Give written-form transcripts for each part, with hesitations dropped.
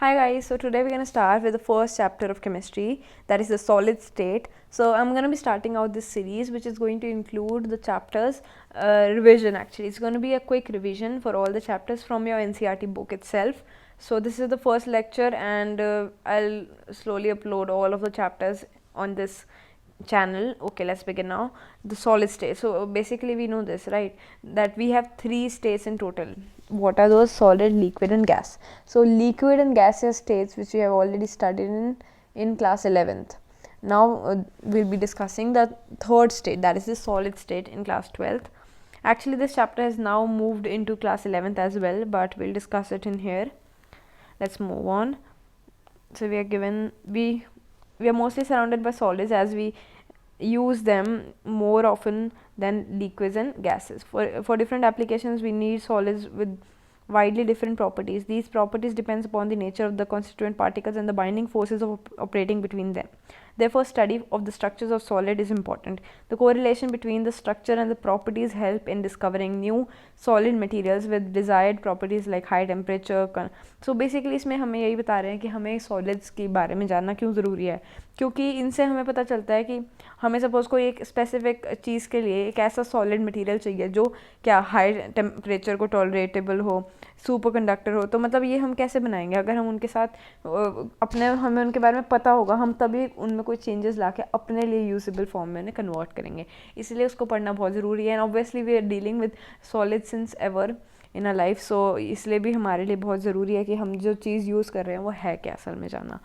Hi guys, so today we're going to start with the first chapter of chemistry, that is the solid state. So I'm going to be starting out this series which is going to include the chapters revision. Actually, it's going to be a quick revision for all the chapters from your NCERT book itself. So this is the first lecture and I'll slowly upload all of the chapters on this channel. Okay, let's begin now. The solid state. So basically we know this, right, that we have three states in total. What are those? Solid, liquid and gas. So liquid and gaseous states, which we have already studied in class 11th. Now we'll be discussing the third state, that is the solid state, in class 12th. Actually this chapter has now moved into class 11th as well, but we'll discuss it in here. Let's move on. So we are mostly surrounded by solids, as we use them more often than liquids and gases. For different applications we need solids with widely different properties. These properties depends upon the nature of the constituent particles and the binding forces of operating between them. Therefore, study of the structures of solid is important. The correlation between the structure and the properties help in discovering new solid materials with desired properties like high temperature. So basically इसमें हमें यही बता रहे हैं कि हमें solids के बारे में जानना क्यों ज़रूरी है, क्योंकि इनसे हमें पता चलता है कि हमें सपोज़ कोई एक स्पेसिफिक चीज़ के लिए एक ऐसा सॉलिड मटेरियल चाहिए जो क्या हाई टेम्परेचर को टॉलरेटेबल हो, सुपर कंडक्टर हो. तो मतलब ये हम कैसे बनाएंगे? अगर हम उनके साथ हमें उनके बारे में पता होगा, हम तभी उनमें कोई चेंजेस ला के अपने लिए यूजेबल फॉर्म में उन्हें कन्वर्ट करेंगे. इसलिए उसको पढ़ना बहुत ज़रूरी है. And obviously we are dealing with solid since ever in a life, so इसलिए भी हमारे लिए बहुत ज़रूरी है कि हम जो चीज़ यूज़ कर रहे हैं वो है क्या असल में जानना.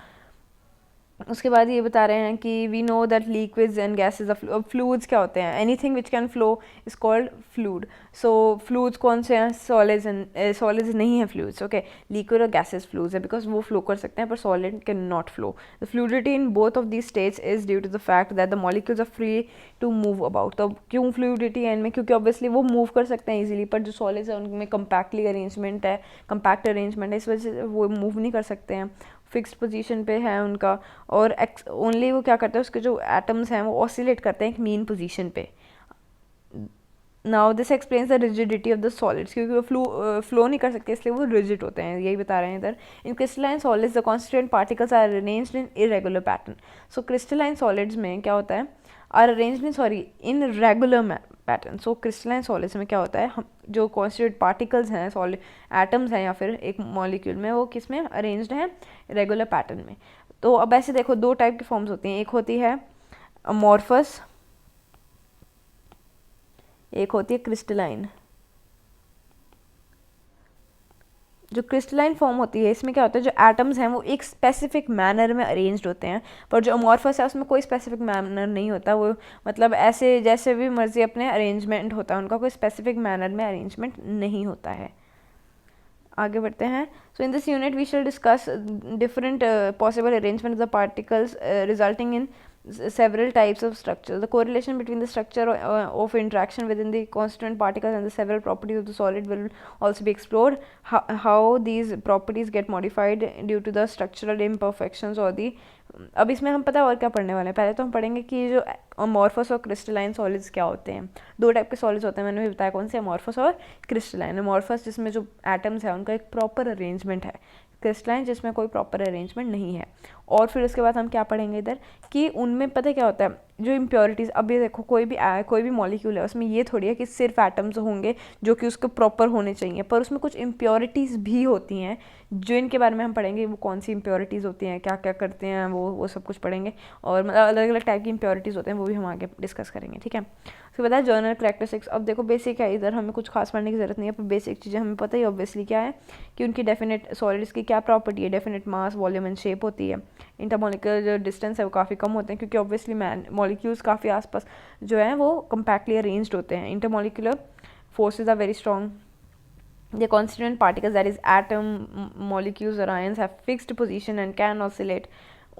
उसके बाद ये बता रहे हैं कि we know that liquids and gases. Fluids क्या होते हैं? Anything which can flow is called fluid. So fluids कौन से हैं? सॉलिड्स एंड सॉलिड्स नहीं है फ्लूइड्स. ओके, लिक्विड और गैसेज फ्लूइड्स है बिकॉज वो फ्लो कर सकते हैं पर solid can not flow. The fluidity in both of these states is due to the fact that the molecules are free to move about. तो क्यों fluidity है इनमें? क्योंकि ऑब्वियसली वो मूव कर सकते हैं इजीली, पर जो सॉलिड्स है उनमें कंपैक्ट अरेंजमेंट है, इस वजह से वो मूव नहीं कर सकते हैं, फिक्स्ड पोजीशन पे है उनका. और ओनली वो क्या करते हैं, उसके जो एटम्स हैं वो ऑसिलेट करते हैं एक मीन पोजीशन पे. Now this explains the rigidity of the solids, क्योंकि वो फ्लो नहीं कर सकते इसलिए वो रिजिड होते हैं. यही बता रहे हैं इधर. In crystalline solids the constituent particles are arranged in irregular pattern. So crystalline solids में क्या होता है? Are arranged in regular pattern. So crystalline solids में क्या होता है? हम जो कॉन्स्टिट्यूएंट पार्टिकल्स हैं, सॉलिड एटम्स हैं या फिर एक मॉलिक्यूल में, वो किस में अरेंज्ड हैं? रेगुलर पैटर्न में. तो अब ऐसे देखो, दो टाइप की फॉर्म्स होती हैं. एक होती है अमॉर्फस, एक होती है क्रिस्टलाइन. जो क्रिस्टलाइन फॉर्म होती है इसमें क्या होता है? जो एटम्स हैं वो एक स्पेसिफिक मैनर में अरेंज्ड होते हैं, पर जो अमॉर्फस है उसमें कोई स्पेसिफिक मैनर नहीं होता. वो मतलब ऐसे जैसे भी मर्जी अपने अरेंजमेंट होता है, उनका कोई स्पेसिफिक मैनर में अरेंजमेंट नहीं होता है. आगे बढ़ते हैं. So in this unit we shall discuss different possible arrangement of the particles resulting in several types of structure. The correlation between the structure of interaction within the constituent particles and the several properties of the solid will also be explored. How these properties get modified due to the structural imperfections or the. अब इसमें हम पता है और क्या पढ़ने वाले हैं. पहले तो हम पढ़ेंगे कि जो अमॉर्फस और क्रिस्टलाइन सॉलिड्स क्या होते हैं. दो टाइप के सॉलिड्स होते हैं, मैंने भी बताया कौन से, अमॉर्फस और क्रिस्टलाइन. अमॉर्फस जिसमें जो एटम्स है उनका एक प्रॉपर अरेंजमेंट है, क्रिस्टलाइन जिसमें कोई प्रॉपर अरेंजमेंट नहीं है. और फिर उसके बाद हम क्या पढ़ेंगे इधर कि उनमें पता क्या होता है, जो इम्प्योरिटीज़. अब ये देखो, कोई भी मॉलिक्यूल है उसमें ये थोड़ी है कि सिर्फ एटम्स होंगे जो कि उसके प्रॉपर होने चाहिए, पर उसमें कुछ इम्प्योरिटीज़ भी होती हैं जो इनके बारे में हम पढ़ेंगे. वो कौन सी इम्प्योरिटीज़ होती हैं, क्या क्या करते हैं, वो सब कुछ पढ़ेंगे. और मतलब अलग अलग टाइप की इम्प्योरिटीज़ होते हैं, वो भी हम आगे डिस्कस करेंगे. ठीक है. उसके बाद जनरल कैरेक्टरिस्टिक्स. अब देखो बेसिक है, इधर हमें कुछ खास पढ़ने की ज़रूरत नहीं है, पर बेसिक चीज़ें हमें पता ही ऑब्वियसली क्या है कि उनकी डेफिनेट सॉलिड्स की क्या प्रॉपर्टी है. Definite mass, volume and shape होती है. इंटरमॉलिक्यूलर जो डिस्टेंस है वो काफ़ी कम होते हैं, क्योंकि ऑब्वियसली मॉलिक्यूल्स काफ़ी आसपास जो है वो कंपैक्टली अरेंज्ड होते हैं. Intermolecular forces are very strong. The constituent particles, that is atom, molecules or ions, have fixed position and can oscillate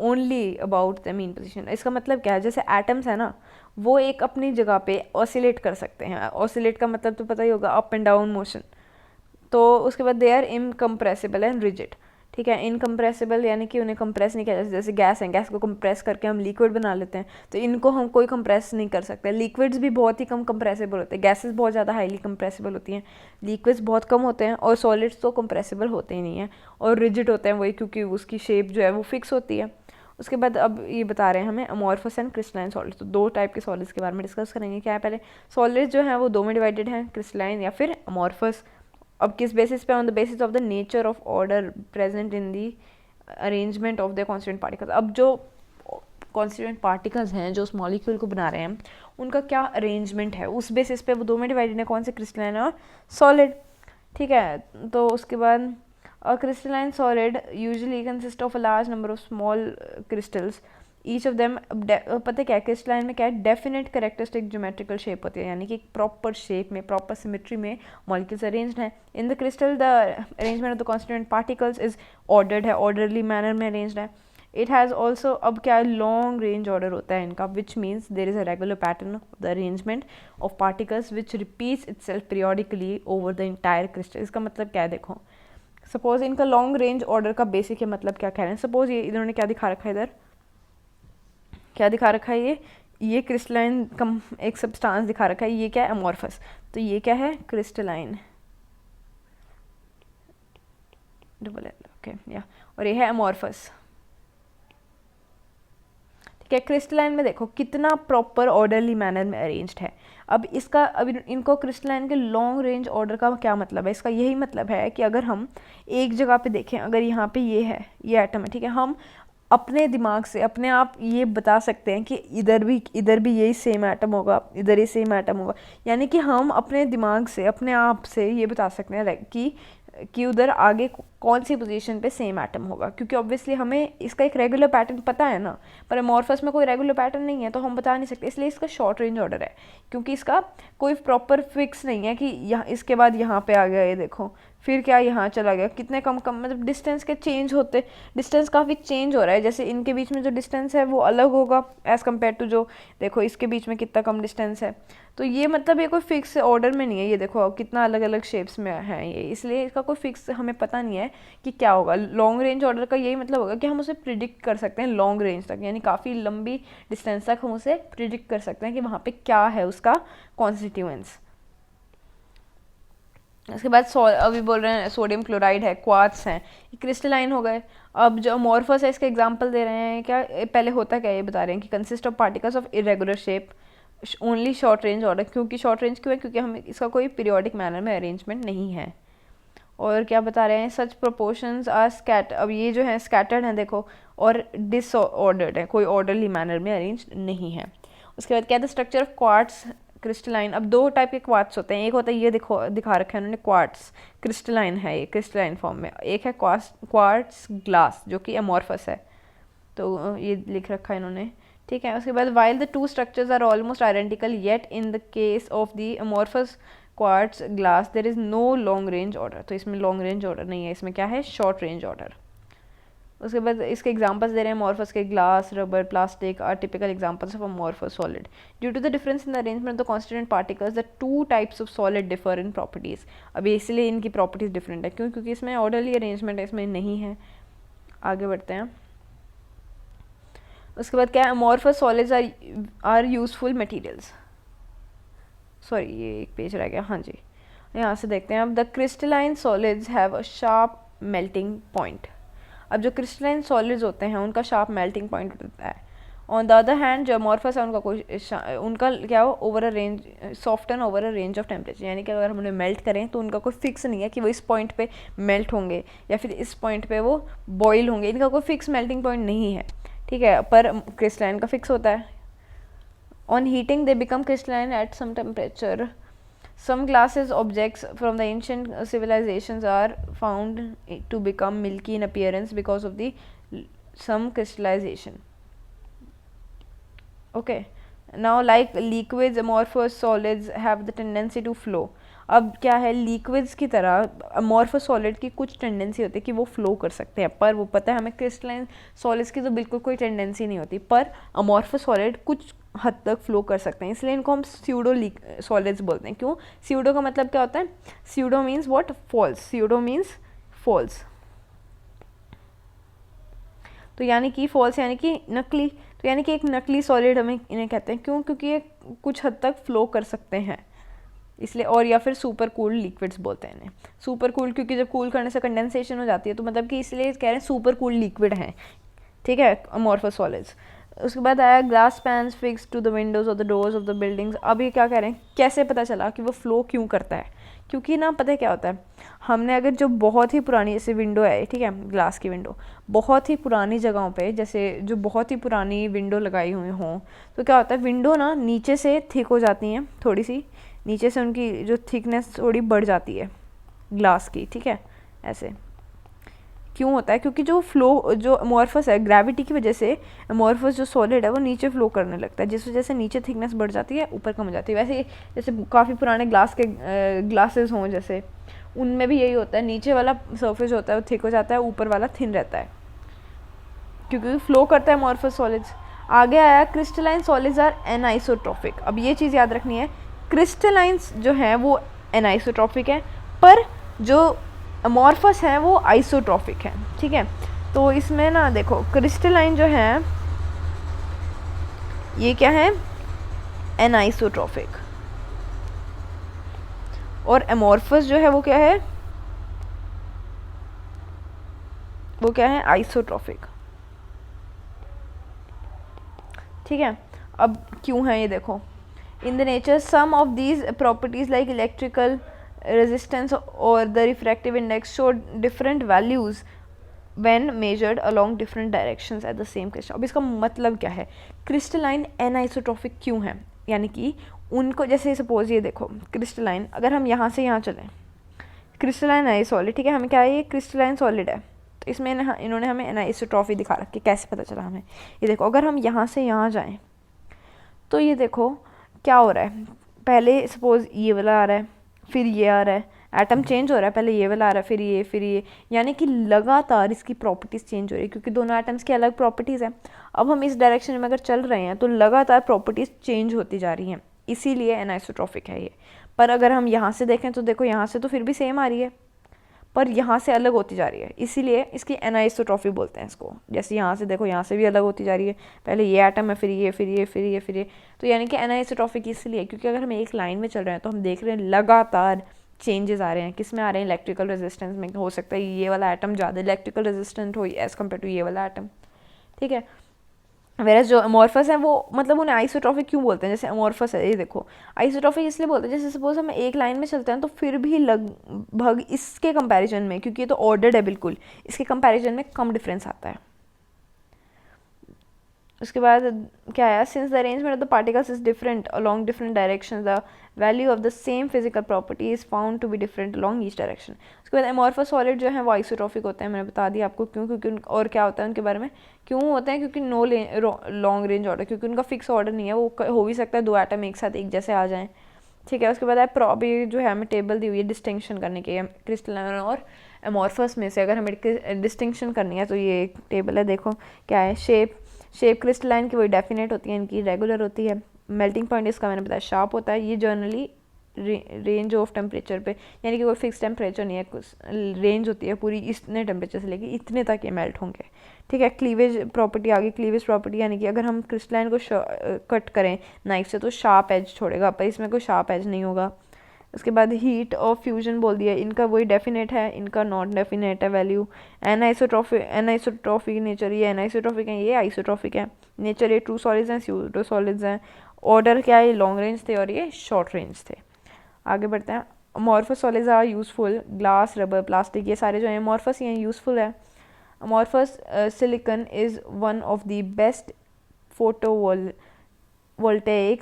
only about the mean position. इसका मतलब क्या है? जैसे एटम्स है ना, वो एक अपनी जगह पे ऑसिलेट कर सकते हैं. ऑसिलेट का मतलब तो पता ही होगा, अप एंड डाउन मोशन. तो उसके बाद they are incompressible and rigid. ठीक है। इनकम्प्रेसिबल यानी कि उन्हें कंप्रेस नहीं किया जा सकता, जैसे गैस है, गैस को कंप्रेस करके हम लिक्विड बना लेते हैं, तो इनको हम कोई कंप्रेस नहीं कर सकते। लिक्विड्स भी बहुत ही कम कंप्रेसिबल होते हैं, गैसेस बहुत ज़्यादा हाईली कंप्रेसिबल होती हैं, लिक्विड्स बहुत कम होते हैं, और सॉलिड्स तो कंप्रेसिबल होते ही नहीं हैं और रिजिड होते हैं वही, क्योंकि उसकी शेप जो है वो फिक्स होती है। उसके बाद अब ये बता रहे हैं हमें अमॉर्फस एंड क्रिस्टलाइन सॉलिड्स, तो दो टाइप के सॉलिड्स के बारे में डिस्कस करेंगे। क्या है, पहले सॉलिड्स जो हैं वो दो में डिवाइडेड हैं, क्रिस्टलाइन या फिर अमॉर्फस। अब किस बेसिस पे, on the basis of the nature of order present in the arrangement of the constituent particles. अब जो कॉन्स्टिट्यूएंट पार्टिकल्स हैं जो उस मॉलिक्यूल को बना रहे हैं, उनका क्या अरेंजमेंट है, उस बेसिस पे वो दो में डिवाइडेड है, कौन से, क्रिस्टलाइन और सॉलिड। ठीक है, तो उसके बाद a crystalline solid usually consists of a large number of small crystals, each of them पता क्या है क्रिस्टलाइन में क्या है, डेफिनेट करेक्टरिस्टिक ज्योमेट्रिकल शेप होती है, यानी कि एक प्रॉपर शेप में, प्रॉपर सिमेट्री में मॉलिक्यूल्स अरेंज्ड हैं। इन the crystal the arrangement of the constituent particles is ordered है, ऑर्डरली मैनर में अरेंज्ड है। इट हैज़ ऑल्सो, अब क्या है, लॉन्ग रेंज ऑर्डर होता है इनका, which means there is a regular pattern of the arrangement of particles which repeats itself periodically over the entire crystal. इसका मतलब क्या है, देखो सपोज इनका लॉन्ग रेंज ऑर्डर का बेसिक है, मतलब क्या कह रहे हैं, सपोज ये इन्होंने क्या दिखा रखा है, इधर क्या दिखा रखा है, ये क्रिस्टलाइन कम एक सब्सटेंस दिखा रखा है, ये क्या है, अमॉर्फस, तो ये क्या है, क्रिस्टलाइन, डबल एल, ओके या, और ये है अमॉर्फस। ठीक है, क्रिस्टलाइन में देखो कितना प्रॉपर ऑर्डरली मैनर में अरेंज्ड है। अब इसका, अब इनको क्रिस्टलाइन के लॉन्ग रेंज ऑर्डर का क्या मतलब है, इसका यही मतलब है कि अगर हम एक जगह पे देखें, अगर यहाँ पे ये है, ये एटम है, ठीक है, हम अपने दिमाग से अपने आप ये बता सकते हैं कि इधर भी यही सेम एटम होगा, इधर ही सेम एटम होगा, यानी कि हम अपने दिमाग से अपने आप से ये बता सकते हैं कि उधर आगे कौन सी पोजीशन पे सेम एटम होगा, क्योंकि ऑब्वियसली हमें इसका एक रेगुलर पैटर्न पता है ना, पर अमॉर्फस में कोई रेगुलर पैटर्न नहीं है तो हम बता नहीं सकते, इसलिए इसका शॉर्ट रेंज ऑर्डर है, क्योंकि इसका कोई प्रॉपर फिक्स नहीं है कि यहाँ इसके बाद यहाँ पे आ गया, ये देखो फिर क्या यहाँ चला गया, कितने कम मतलब डिस्टेंस के चेंज होते, डिस्टेंस काफ़ी चेंज हो रहा है, जैसे इनके बीच में जो डिस्टेंस है वो अलग होगा एज़ कम्पेयर टू जो, देखो इसके बीच में कितना कम डिस्टेंस है, तो ये मतलब ये कोई फिक्स ऑर्डर में नहीं है, ये देखो कितना अलग अलग शेप्स में है ये, इसलिए इसका कोई फिक्स हमें पता नहीं है कि क्या होगा। लॉन्ग रेंज ऑर्डर का यही मतलब होगा कि हम उसे प्रिडिक्ट कर सकते हैं लॉन्ग रेंज तक, यानी काफ़ी लंबी डिस्टेंस तक हम उसे प्रिडिक्ट कर सकते हैं कि वहाँ पे क्या है उसका कॉन्स्टिट्यूएंट्स। उसके बाद अभी बोल रहे हैं सोडियम क्लोराइड है, क्वार्ट्स हैं, ये क्रिस्टलाइन हो गए। अब जो अमॉर्फस है इसका एग्जांपल दे रहे हैं, क्या पहले होता क्या, ये बता रहे हैं कि consist of particles of irregular shape, only short range order, क्योंकि शॉर्ट रेंज क्यों है, क्योंकि हमें इसका कोई पीरियोडिक मैनर में अरेंजमेंट नहीं है। और क्या बता रहे हैं, सच प्रोपोर्शंस आर अब ये जो है स्कैटर्ड हैं देखो, और डिसऑर्डर्ड है, कोई ऑर्डरली मैनर में अरेंज नहीं है। उसके बाद क्या है, the structure of quartz crystalline. अब दो टाइप के क्वार्ट्स होते हैं, एक होता है ये देखो दिखा रखा है उन्होंने, क्वार्ट्स क्रिस्टलाइन है, ये क्रिस्टलाइन फॉर्म में, एक है क्वार्ट्स ग्लास जो कि अमॉर्फस है, तो ये लिख रखा है इन्होंने। ठीक है, उसके बाद while the two structures are almost identical yet in the case of the amorphous quartz glass there is no long range order, तो इसमें लॉन्ग रेंज ऑर्डर नहीं है, इसमें क्या है, शॉर्ट रेंज ऑर्डर। उसके बाद इसके एग्जांपल्स दे रहे हैं, अमॉर्फस के glass, rubber, plastic are typical examples of amorphous solid. Due to the difference in the arrangement of the constituent particles the two types of solid differ in properties. अब इसलिए इनकी properties different है, क्यों, क्योंकि इसमें orderly arrangement है, इसमें नहीं है। आगे बढ़ते हैं। उसके बाद क्या है, amorphous solids are useful materials, sorry ये एक पेज रह गया, हाँ जी यहाँ से देखते हैं। अब the crystalline solids have a sharp melting point. अब जो क्रिस्टलाइन सॉलिड्स होते हैं उनका शार्प मेल्टिंग पॉइंट होता है। ऑन द अदर हैंड जो अमॉर्फस है उनका उनका क्या हो, over a range, soften over a range of temperature, यानी कि अगर हम उन्हें मेल्ट करें तो उनका कोई फिक्स नहीं है कि वो इस पॉइंट पे मेल्ट होंगे या फिर इस पॉइंट पे वो बॉयल होंगे, इनका कोई फिक्स मेल्टिंग पॉइंट नहीं है। ठीक है, पर क्रिस्टलाइन का फिक्स होता है। On heating they become crystalline at some temperature. Some glasses objects from the ancient civilizations are found to become milky in appearance because of the some crystallization. Okay, now like liquids, amorphous solids have the tendency to flow. अब क्या है, liquids की तरह amorphous solid की कुछ tendency होती है कि वो फ्लो कर सकते हैं, पर वो पता है हमें क्रिस्टलाइन सॉलिड्स की तो बिल्कुल कोई टेंडेंसी नहीं होती, पर अमॉर्फस सॉलिड कुछ हद तक फ्लो कर सकते हैं, इसलिए इनको हम स्यूडो सॉलिड्स बोलते हैं। क्यों, स्यूडो का मतलब क्या होता है, pseudo means what, false, pseudo means false. तो यानी कि फॉल्स यानी कि नकली, तो यानी कि एक नकली सॉलिड हमें इन्हें कहते हैं। क्यों? क्योंकि ये कुछ हद तक फ्लो कर सकते हैं इसलिए, और या फिर सुपर कूल्ड लिक्विड्स बोलते हैं इन्हें। सुपर कूल्ड क्योंकि जब कूल करने से कंडेंसेशन हो जाती है, तो मतलब कि इसलिए कह रहे हैं सुपर कूल्ड लिक्विड हैं, ठीक है, अमॉर्फस सॉलिड्स। उसके बाद आया glass panes fix to the windows of the doors of the buildings. अब ये क्या कह रहे हैं, कैसे पता चला कि वो फ्लो क्यों करता है? क्योंकि ना पता है क्या होता है, हमने अगर जो बहुत ही पुरानी जैसे विंडो है, ठीक है, ग्लास की विंडो, बहुत ही पुरानी जगहों पे जैसे जो बहुत ही पुरानी विंडो लगाई हुई हों, तो क्या होता है, विंडो ना नीचे से थिक हो जाती हैं, थोड़ी सी नीचे से उनकी जो थिकनेस थोड़ी बढ़ जाती है ग्लास की, ठीक है। ऐसे क्यों होता है? क्योंकि जो फ्लो जो अमॉर्फस है, ग्रेविटी की वजह से अमॉर्फस जो सॉलिड है वो नीचे फ्लो करने लगता है, जिस वजह से नीचे थिकनेस बढ़ जाती है, ऊपर कम हो जाती है। वैसे ही जैसे काफ़ी पुराने ग्लासेस हों, जैसे उनमें भी यही होता है, नीचे वाला सरफेस होता है वो थिक हो जाता है, ऊपर वाला थिन रहता है, क्योंकि फ्लो करता है अमॉर्फस सॉलिड्स। आगे आया क्रिस्टलाइन सॉलिड्स आर एनाइसोट्रॉपिक। अब ये चीज़ याद रखनी है, क्रिस्टलाइंस जो हैं वो एनाइसोट्रॉपिक हैं, पर जो अमॉर्फस हैं वो आइसोट्रॉपिक हैं, ठीक है। तो इसमें ना देखो, क्रिस्टलाइन जो है ये क्या है, एनाइसोट्रॉपिक, और अमॉर्फस जो है वो क्या है, वो क्या है, आइसोट्रॉपिक, ठीक है। अब क्यों है ये देखो, in the nature some of these properties like electrical resistance or the refractive index show different values when measured along different directions at the same crystal। अब इसका मतलब क्या है, क्रिस्टलाइन एनाइसोट्रॉपिक क्यों है, यानी कि उनको जैसे सपोज ये देखो क्रिस्टलाइन, अगर हम यहाँ से यहाँ चलें, क्रिस्टलाइन एनाइसोलिड, ठीक है, हमें क्या है, ये क्रिस्टलाइन सॉलिड है, तो इसमें इन्होंने हमें एनाइसोट्रॉफी दिखा रखी, कैसे पता चला हमें, ये देखो अगर हम यहाँ से यहाँ जाएँ तो ये देखो क्या हो रहा है, पहले सपोज ये वाला आ रहा है, फिर ये आ रहा है, एटम चेंज हो रहा है, पहले ये वाला आ रहा है, फिर ये, यानी कि लगातार इसकी प्रॉपर्टीज़ चेंज हो रही है, क्योंकि दोनों एटम्स की अलग प्रॉपर्टीज़ हैं। अब हम इस डायरेक्शन में अगर चल रहे हैं तो लगातार प्रॉपर्टीज़ चेंज होती जा रही हैं, इसीलिए एनाइसोट्रॉपिक है ये। पर अगर हम यहाँ से देखें तो देखो यहाँ से तो फिर भी सेम आ रही है, पर यहाँ से अलग होती जा रही है, इसीलिए इसकी एनाइसोट्रॉफी बोलते हैं इसको। जैसे यहाँ से देखो, यहाँ से भी अलग होती जा रही है, पहले ये एटम है, फिर ये, फिर ये, फिर ये, फिर ये, तो यानी कि एनाइसोट्रॉफिक इसलिए क्योंकि अगर हम एक लाइन में चल रहे हैं तो हम देख रहे हैं लगातार चेंजेस आ रहे हैं। किस में आ रहे हैं, इलेक्ट्रिकल रेजिस्टेंस में। हो सकता है ये वाला एटम ज़्यादा इलेक्ट्रिकल रेजिस्टेंट हो एज़ कम्पेयर टू ये वाला एटम, ठीक है। वेरस जो अमॉर्फस है वो मतलब उन्हें आइसोट्रॉपिक क्यों बोलते हैं, जैसे अमॉर्फस है, ये देखो आइसोट्रॉपिक इसलिए बोलते हैं, जैसे सपोज हम एक लाइन में चलते हैं तो फिर भी लगभग इसके कंपैरिजन में, क्योंकि ये तो ऑर्डर्ड है बिल्कुल, इसके कंपैरिजन में कम डिफरेंस आता है। उसके बाद क्या आया, since the arrangement of the particles is different along different direction, the value of the same physical property is found to be different along each direction. उसके बाद अमॉर्फस सॉलिड जो है वो आइसोट्रॉपिक होते हैं, मैंने बता दिया आपको क्यों, क्योंकि और क्या होता है उनके बारे में, क्यों होते हैं, क्योंकि नो लॉन्ग रेंज ऑर्डर, क्योंकि उनका फिक्स ऑर्डर नहीं है, वो हो भी सकता है दो एटम एक साथ एक जैसे आ जाएँ, ठीक है। उसके बाद अभी जो है हमें टेबल दी हुई है डिस्टिंक्शन करने के, क्रिस्टलाइन और अमॉर्फस में से अगर हमें डिस्टिंक्शन करनी है तो ये एक टेबल है, देखो क्या है, शेप क्रिस्टलाइन की वही डेफिनेट होती है, इनकी रेगुलर होती है, मेल्टिंग पॉइंट इसका मैंने बताया शार्प होता है, ये जनरली रेंज ऑफ टेम्परेचर पे, यानी कि कोई फिक्स टेम्परेचर नहीं है, कुछ रेंज होती है पूरी, इतने टेम्परेचर से लेके इतने तक ये मेल्ट होंगे, ठीक है। क्लीवेज प्रॉपर्टी आ गई, क्लीवेज प्रॉपर्टी यानी कि अगर हम क्रिस्टलाइन को कट करें नाइफ से तो शार्प एज छोड़ेगा, पर इसमें कोई शार्प एज नहीं होगा। उसके बाद हीट और फ्यूजन बोल दिया, इनका वही डेफिनेट है, इनका नॉट डेफिनेट है वैल्यू। एनाइसोट्रॉफिक नेचर, ये एनाइसोट्रॉफिक है, ये आइसोट्रॉफिक है नेचर, ये ट्रू सॉलिड्स हैं, स्यूडो सॉलिड्स हैं। ऑर्डर क्या है, ये लॉन्ग रेंज थे और ये शॉर्ट रेंज थे। आगे बढ़ते हैं, amorphous solids are useful, glass, rubber, plastic, ये सारे जो हैं अमॉर्फस ये यूजफुल है। Amorphous silicon is one of the best photovoltaic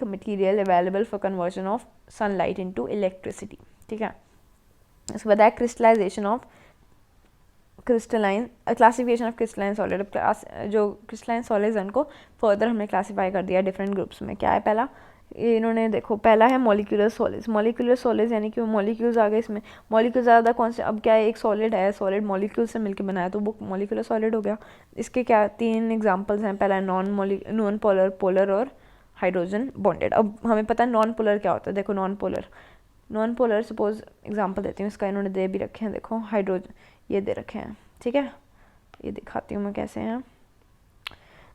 material available for conversion of sunlight into electricity, ठीक है। उसके बाद है crystallization of crystalline, classification of crystalline solid. जो क्रिस्टलाइन सॉलिड्स हैं उनको फर्दर हमने क्लासीफाई कर दिया डिफरेंट ग्रुप्स में। क्या है पहला, इन्होंने देखो पहला है मॉलिक्यूलर सॉलिड्स। मॉलिक्यूलर सॉलिड्स यानी कि मॉलिक्यूल्स आ गए इसमें, मॉलिक्यूल ज़्यादा कौन से, अब क्या है, एक सॉलिड है, सॉलिड मॉलिक्यूल से मिलकर बनाया तो वो मॉलिक्यूलर सॉलिड हो गया। इसके क्या 3 एग्जांपल्स हैं, पहला नॉन पोलर, पोलर और हाइड्रोजन बॉन्डेड। अब हमें पता है नॉन पोलर क्या होता है, देखो नॉन पोलर सपोज एग्जांपल देती हूँ इसका, इन्होंने दे भी रखे हैं, देखो हाइड्रोजन ये दे रखे हैं, ठीक है, ये दिखाती हूँ मैं कैसे हैं।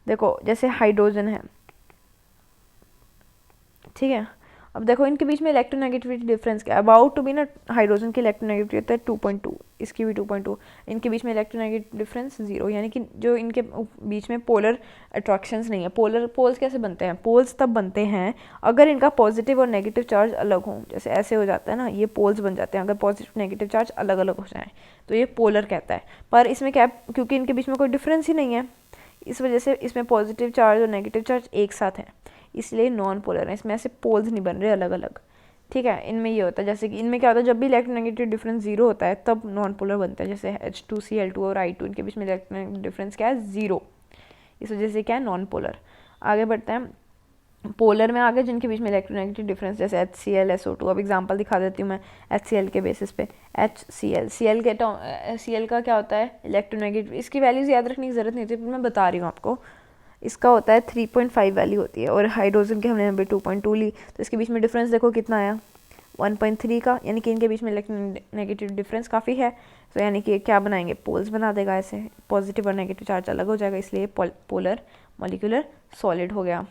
देखो जैसे हाइड्रोजन है, ठीक है, अब देखो इनके बीच में इलेक्ट्रोनेगेटिविटी डिफरेंस क्या है, अबाउट टू बी ना, हाइड्रोजन की इलेक्ट्रोनेगेटिविटी होता है 2.2, इसकी भी 2.2, इनके बीच में इलेक्ट्रोनेगेटिव डिफरेंस 0, यानी कि जो इनके बीच में पोलर अट्रैक्शंस नहीं है। पोलर पोल्स कैसे बनते हैं, पोल्स तब बनते हैं अगर इनका पॉजिटिव और नेगेटिव चार्ज अलग हों, जैसे ऐसे हो जाता है ना, ये पोल्स बन जाते हैं अगर पॉजिटिव नेगेटिव चार्ज अलग अलग हो जाएँ, तो ये पोलर कहता है। पर इसमें क्या, क्योंकि इनके बीच में कोई डिफरेंस ही नहीं है, इस वजह से इसमें पॉजिटिव चार्ज और नेगेटिव चार्ज एक साथ हैं, इसलिए नॉन पोलर है, इसमें ऐसे पोल्स नहीं बन रहे अलग अलग, ठीक है। इनमें ये होता है, जैसे कि इनमें क्या होता है, जब भी इलेक्ट्रोनेगेटिव डिफरेंस 0 होता है तब नॉन पोलर बनता है, जैसे H2Cl2 और I2, इनके बीच में इलेक्ट्रोनेगेटिव डिफरेंस क्या है, 0, इस वजह से क्या है, नॉन पोलर। आगे बढ़ते हैं पोलर में, आगे जिनके बीच में इलेक्ट्रोनेगेटिव डिफरेंस, जैसे HCl SO2, अब एग्जांपल दिखा देती हूँ मैं HCl के बेसिस पे। HCl Cl के Cl का क्या होता है, इलेक्ट्रोनेगेटिव, इसकी वैल्यूज़ याद रखने की ज़रूरत नहीं होती, मैं बता रही हूँ आपको। इसका होता है 3.5 वैल्यू होती है, और हाइड्रोजन के हमने यहाँ पे 2.2 ली, तो इसके बीच में डिफरेंस देखो कितना आया, 1.3 का, यानी कि इनके बीच में इलेक्ट्रोनेगेटिव डिफरेंस काफ़ी है। तो यानी कि क्या बनाएंगे, पोल्स बना देगा, ऐसे पॉजिटिव और नेगेटिव चार्ज अलग हो जाएगा, इसलिए पोलर मॉलिक्यूलर सॉलिड हो गया।